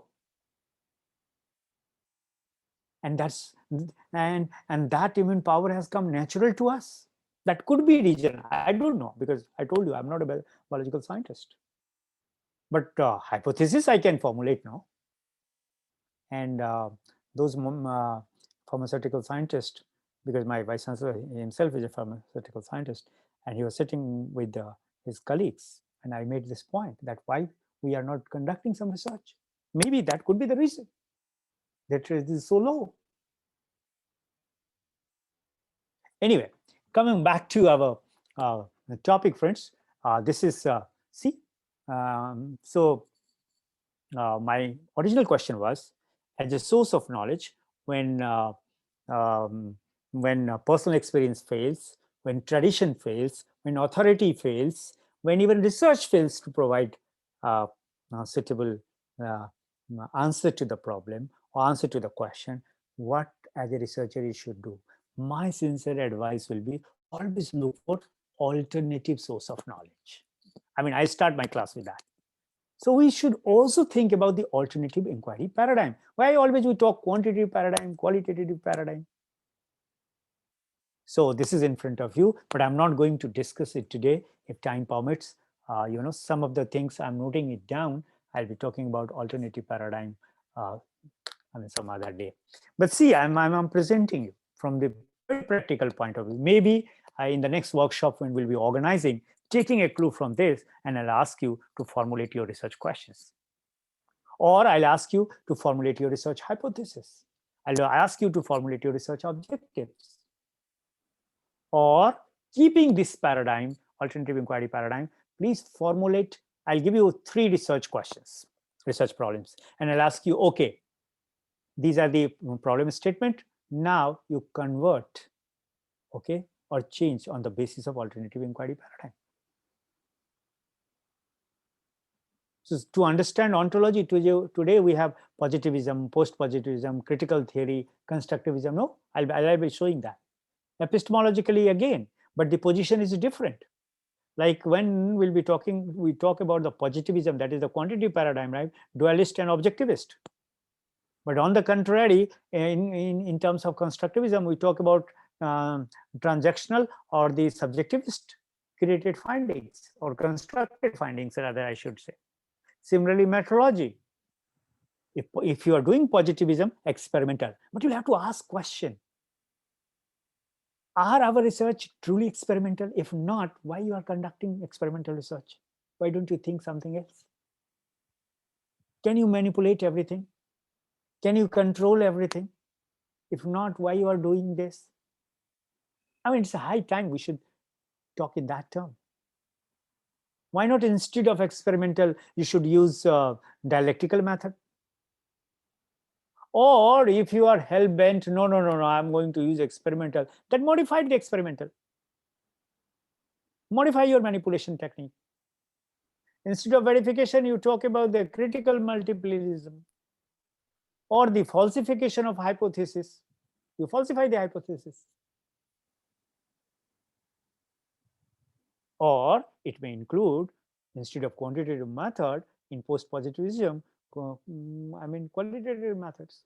E: And that immune power has come natural to us. That could be region. I don't know, because I told you I'm not a biological scientist. But hypothesis I can formulate now. And those pharmaceutical scientists, because my vice chancellor himself is a pharmaceutical scientist, and he was sitting with his colleagues, and I made this point that why we are not conducting some research. Maybe that could be the reason that it is so low. Anyway, coming back to our topic, friends, this is see. So my original question was, as a source of knowledge, when personal experience fails, when tradition fails, when authority fails, when even research fails to provide suitable answer to the problem or answer to the question, what as a researcher you should do? My sincere advice will be always look for alternative source of knowledge. I mean, I start my class with that. So we should also think about the alternative inquiry paradigm. Why always we talk quantitative paradigm, qualitative paradigm? So this is in front of you, but I'm not going to discuss it today. If time permits, some of the things I'm noting it down. I'll be talking about alternative paradigm some other day. But see, I'm presenting you from the very practical point of view. Maybe in the next workshop when we'll be organizing, taking a clue from this, and I'll ask you to formulate your research questions. Or I'll ask you to formulate your research hypothesis. I'll ask you to formulate your research objectives. Or keeping this paradigm, alternative inquiry paradigm, please formulate, I'll give you 3 research questions, research problems, and I'll ask you, okay, these are the problem statement. Now you convert, okay, or change on the basis of alternative inquiry paradigm. So to understand ontology, today we have positivism, post-positivism, critical theory, constructivism. No, I'll be showing that. Epistemologically again, but the position is different. Like when we talk about the positivism, that is the quantitative paradigm, right? Dualist and objectivist. But on the contrary, in terms of constructivism, we talk about transactional or the subjectivist created findings or constructed findings, rather, I should say. Similarly, methodology. If you are doing positivism, experimental, but you'll have to ask question. Are our research truly experimental? If not, why you are conducting experimental research? Why don't you think something else? Can you manipulate everything? Can you control everything? If not, why you are doing this? I mean, it's a high time we should talk in that term. Why not instead of experimental, you should use dialectical method? Or if you are hell-bent, no, I'm going to use experimental, then modify the experimental. Modify your manipulation technique. Instead of verification, you talk about the critical multipluralism or the falsification of hypothesis. You falsify the hypothesis. Or it may include, instead of quantitative method in post-positivism, qualitative methods.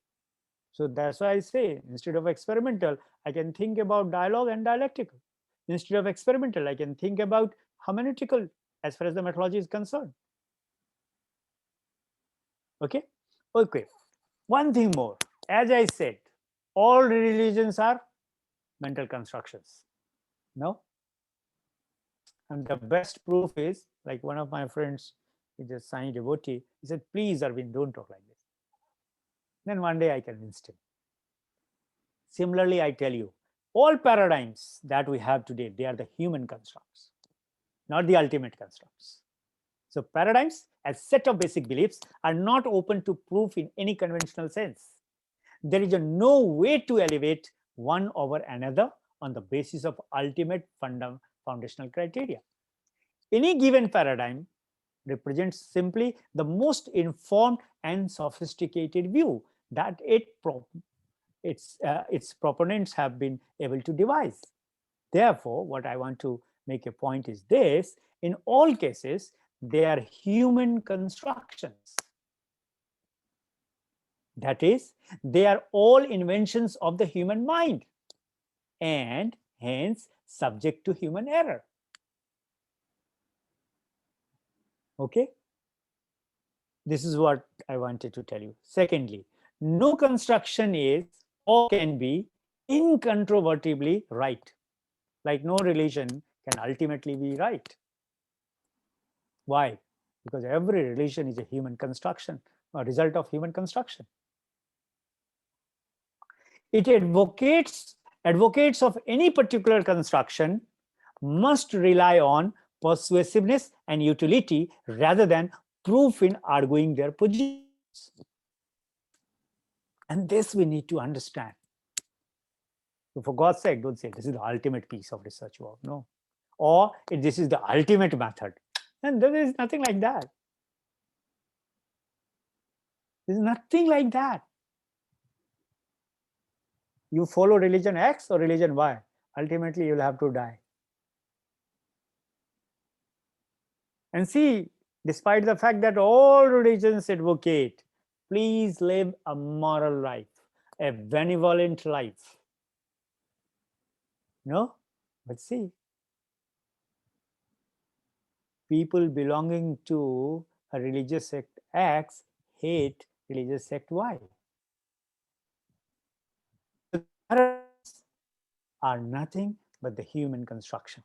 E: So that's why I say, instead of experimental, I can think about dialogue and dialectical. Instead of experimental, I can think about hermeneutical as far as the methodology is concerned. Okay. One thing more, as I said, all religions are mental constructions. No. And the best proof is, like one of my friends, is a Sai devotee. He said, please, Arvind, don't talk like this. Then one day I convinced him. Similarly, I tell you, all paradigms that we have today, they are the human constructs, not the ultimate constructs. So paradigms as set of basic beliefs are not open to proof in any conventional sense. There is no way to elevate one over another on the basis of ultimate foundational criteria. Any given paradigm represents simply the most informed and sophisticated view that its proponents have been able to devise. Therefore, what I want to make a point is this: in all cases, they are human constructions. That is, they are all inventions of the human mind and hence subject to human error. Okay? This is what I wanted to tell you. Secondly, no construction is or can be incontrovertibly right. Like no religion can ultimately be right. Why? Because every religion is a human construction, a result of human construction. It advocates of any particular construction must rely on persuasiveness and utility rather than proof in arguing their positions. And this we need to understand. So for God's sake, don't say this is the ultimate piece of research work. No. Or this is the ultimate method. And there is nothing like that. There's nothing like that. You follow religion X or religion Y. Ultimately, you'll have to die. And see, despite the fact that all religions advocate, please live a moral life, a benevolent life. No? But see, people belonging to a religious sect X hate religious sect Y. The paradigms are nothing but the human construction.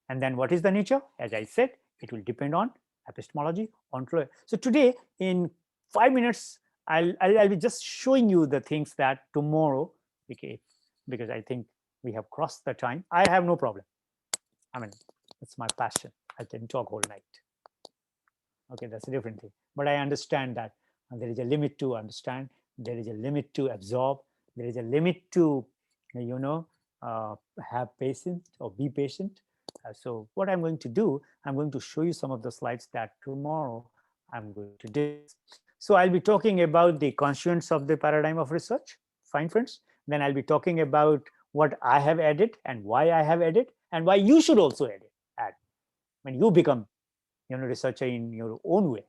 E: And then what is the nature? As I said, it will depend on epistemology, ontology. So today, in 5 minutes, I'll be just showing you the things that tomorrow, okay, because I think we have crossed the time. I have no problem. I mean, it's my passion. I can talk all night. Okay, that's a different thing. But I understand that there is a limit to understand. There is a limit to absorb. There is a limit to, have patience or be patient. So what I'm going to do, I'm going to show you some of the slides that tomorrow I'm going to do. So I'll be talking about the constituents of the paradigm of research. Fine, friends. Then I'll be talking about what I have added and why I have added and why you should also add when you become researcher in your own way.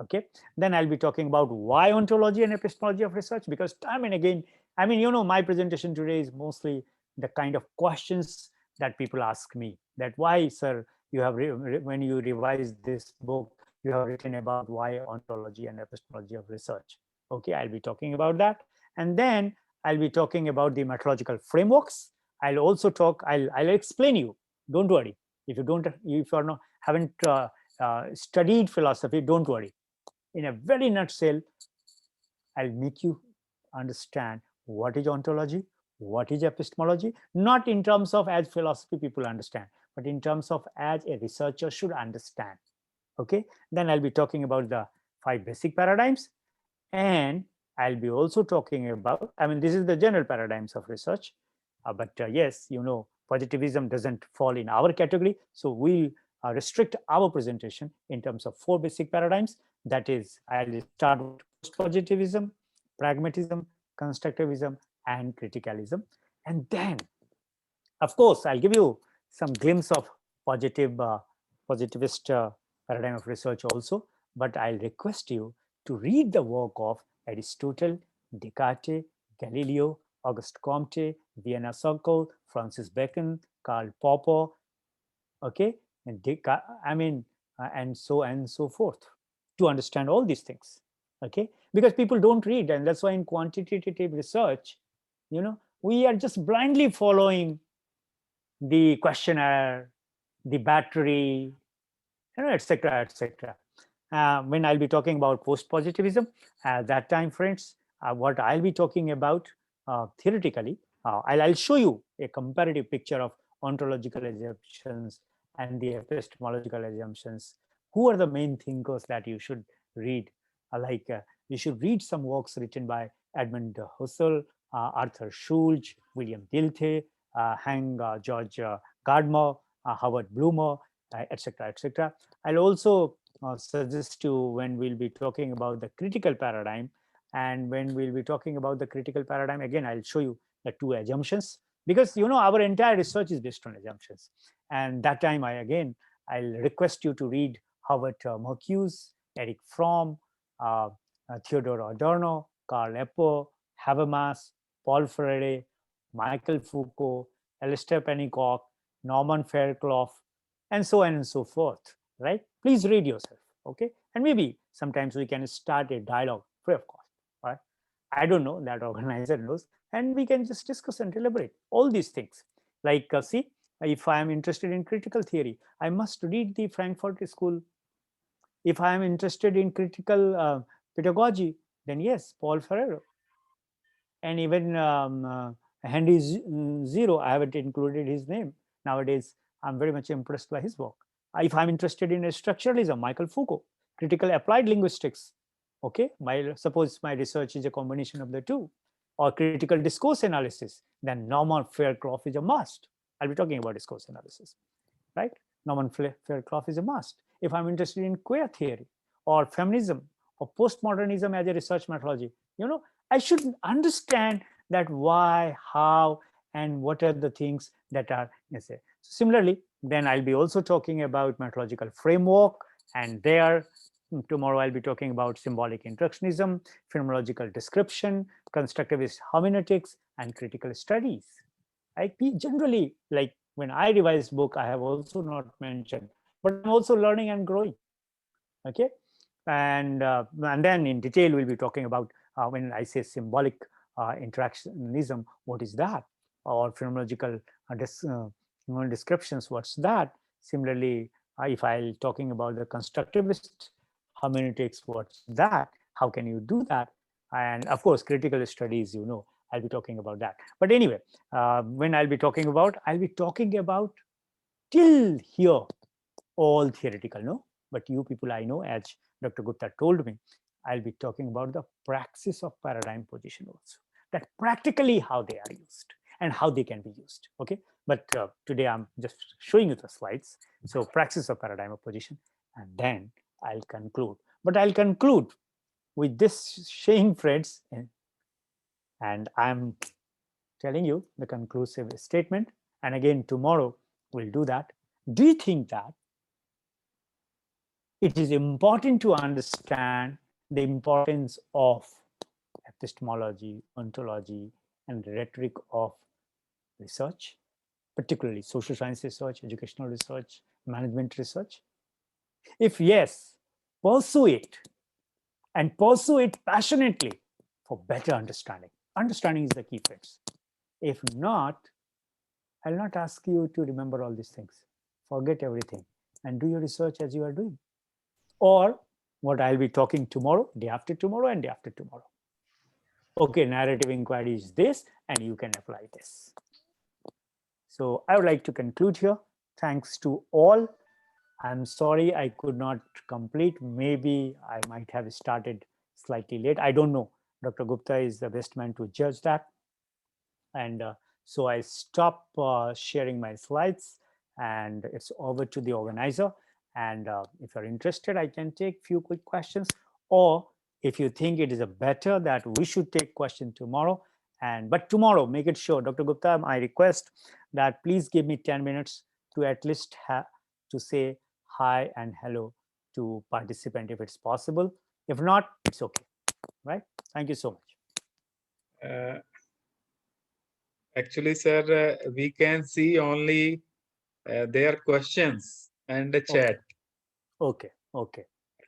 E: Okay. Then I'll be talking about why ontology and epistemology of research, because time and again, I mean, my presentation today is mostly the kind of questions that people ask me, that why, sir, you have when you revise this book, you have written about why ontology and epistemology of research. Okay, I'll be talking about that. And then I'll be talking about the methodological frameworks. I'll also talk, I'll explain you. Don't worry. If you haven't studied philosophy, don't worry. In a very nutshell, I'll make you understand what is ontology, what is epistemology, not in terms of as philosophy people understand, but in terms of as a researcher should understand. Okay, then I'll be talking about the 5 basic paradigms, and I'll be also talking about, I mean, this is the general paradigms of research, but yes, positivism doesn't fall in our category, so we'll restrict our presentation in terms of 4 basic paradigms. That is, I'll start with post-positivism, pragmatism, constructivism, and criticalism. And then, of course, I'll give you some glimpse of positivist paradigm of research also, but I'll request you to read the work of Aristotle, Descartes, Galileo, Auguste Comte, Vienna Circle, Francis Bacon, Karl Popper, okay, and and so forth, to understand all these things. Okay, because people don't read, and that's why in quantitative research, we are just blindly following the questionnaire, the battery, etc., etc. When I'll be talking about post-positivism, at that time, friends, what I'll be talking about theoretically I'll show you a comparative picture of ontological assumptions and the epistemological assumptions. Who are the main thinkers that you should read? You should read some works written by Edmund Husserl, Arthur Schulz, William Dilthey, George Gardner, Howard Bloomer, etc., etc. I'll also suggest you, when we'll be talking about the critical paradigm, and when we'll be talking about the critical paradigm, again, I'll show you the two assumptions, because our entire research is based on assumptions. And that time, I'll request you to read Howard Marcuse, Eric Fromm, Theodore Adorno, Karl Popper, Habermas, Paul Freire, Michael Foucault, Alistair Pennycock, Norman Fairclough, and so on and so forth, right? Please read yourself, okay? And maybe sometimes we can start a dialogue free of cost, right? I don't know, that organizer knows, and we can just discuss and deliberate all these things. Like, see, if I am interested in critical theory, I must read the Frankfurt School. If I am interested in critical pedagogy, then yes, Paul Ferrero. And even Henry Zero, I haven't included his name. Nowadays, I'm very much impressed by his work. If I'm interested in structuralism, Michael Foucault, critical applied linguistics. Okay, suppose my research is a combination of the two, or critical discourse analysis, then Norman Fairclough is a must. I'll be talking about discourse analysis, right? Norman Fairclough is a must. If I'm interested in queer theory or feminism or postmodernism as a research methodology, I should understand that why, how, and what are the things that are necessary. Similarly, then I'll be also talking about methodological framework, and there tomorrow I'll be talking about symbolic instructionism, phenomenological description, constructivist hermeneutics, and critical studies. Generally, like when I revise book, I have also not mentioned, but I'm also learning and growing. Okay, and then in detail we'll be talking about when I say symbolic interactionism, what is that? Or phenomenological descriptions, what's that? Similarly, if I'm talking about the constructivist hermeneutics, what's that? How can you do that? And of course, critical studies, I'll be talking about that. But anyway, when I'll be talking about till here, all theoretical, no? But you people, I know, as Dr. Gupta told me, I'll be talking about the praxis of paradigm position also, that practically how they are used and how they can be used, okay? But today I'm just showing you the slides. So praxis of paradigm of position, and then I'll conclude. But I'll conclude with this saying, friends, and I'm telling you the conclusive statement. And again, tomorrow we'll do that. Do you think that it is important to understand the importance of epistemology, ontology, and rhetoric of research, particularly social science research, educational research, management research? If yes, pursue it, and pursue it passionately for better understanding. Understanding is the key, friends. If not, I'll not ask you to remember all these things. Forget everything and do your research as you are doing. Or what I'll be talking tomorrow, day after tomorrow, and day after tomorrow. Okay, narrative inquiry is this, and you can apply this. So I would like to conclude here. Thanks to all. I'm sorry I could not complete. Maybe I might have started slightly late. I don't know. Dr. Gupta is the best man to judge that. And so I stop sharing my slides, and it's over to the organizer. And if you're interested, I can take few quick questions, or if you think it is a better that we should take question tomorrow. But tomorrow, make it sure, Dr. Gupta, I request that please give me 10 minutes to at least to say hi and hello to participant if it's possible. If not, it's okay, right? Thank you so much.
D: Actually, sir, we can see only their questions and the chat.
E: Okay.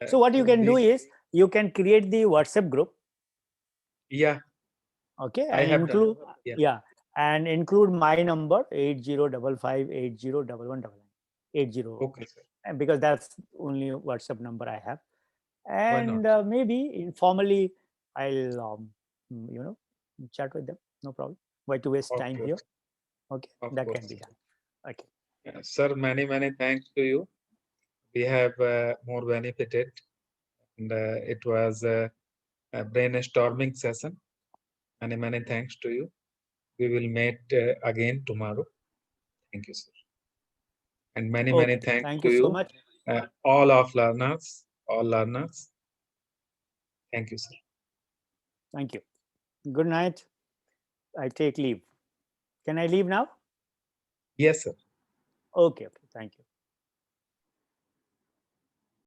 E: So what you can do is you can create the WhatsApp group.
D: Yeah.
E: Okay,
D: I
E: and
D: have
E: include
D: yeah.
E: And include my number 8055801199. 80.
D: Okay, sir.
E: And because that's only WhatsApp number I have. And maybe informally I'll chat with them. No problem. Why to waste time
D: Okay.
E: here? Okay,
D: Of
E: that
D: course.
E: can be done. Okay.
D: Sir, many thanks to you. We have more benefited, and it was a brainstorming session. Many thanks to you. We will meet again tomorrow. Thank you, sir. And many
E: Okay,
D: thanks
E: thank
D: to
E: you so
D: you,
E: much.
D: all learners. Thank you, sir.
E: Thank you. Good night. I take leave. Can I leave now?
D: Yes, sir.
E: Okay, okay. Thank you.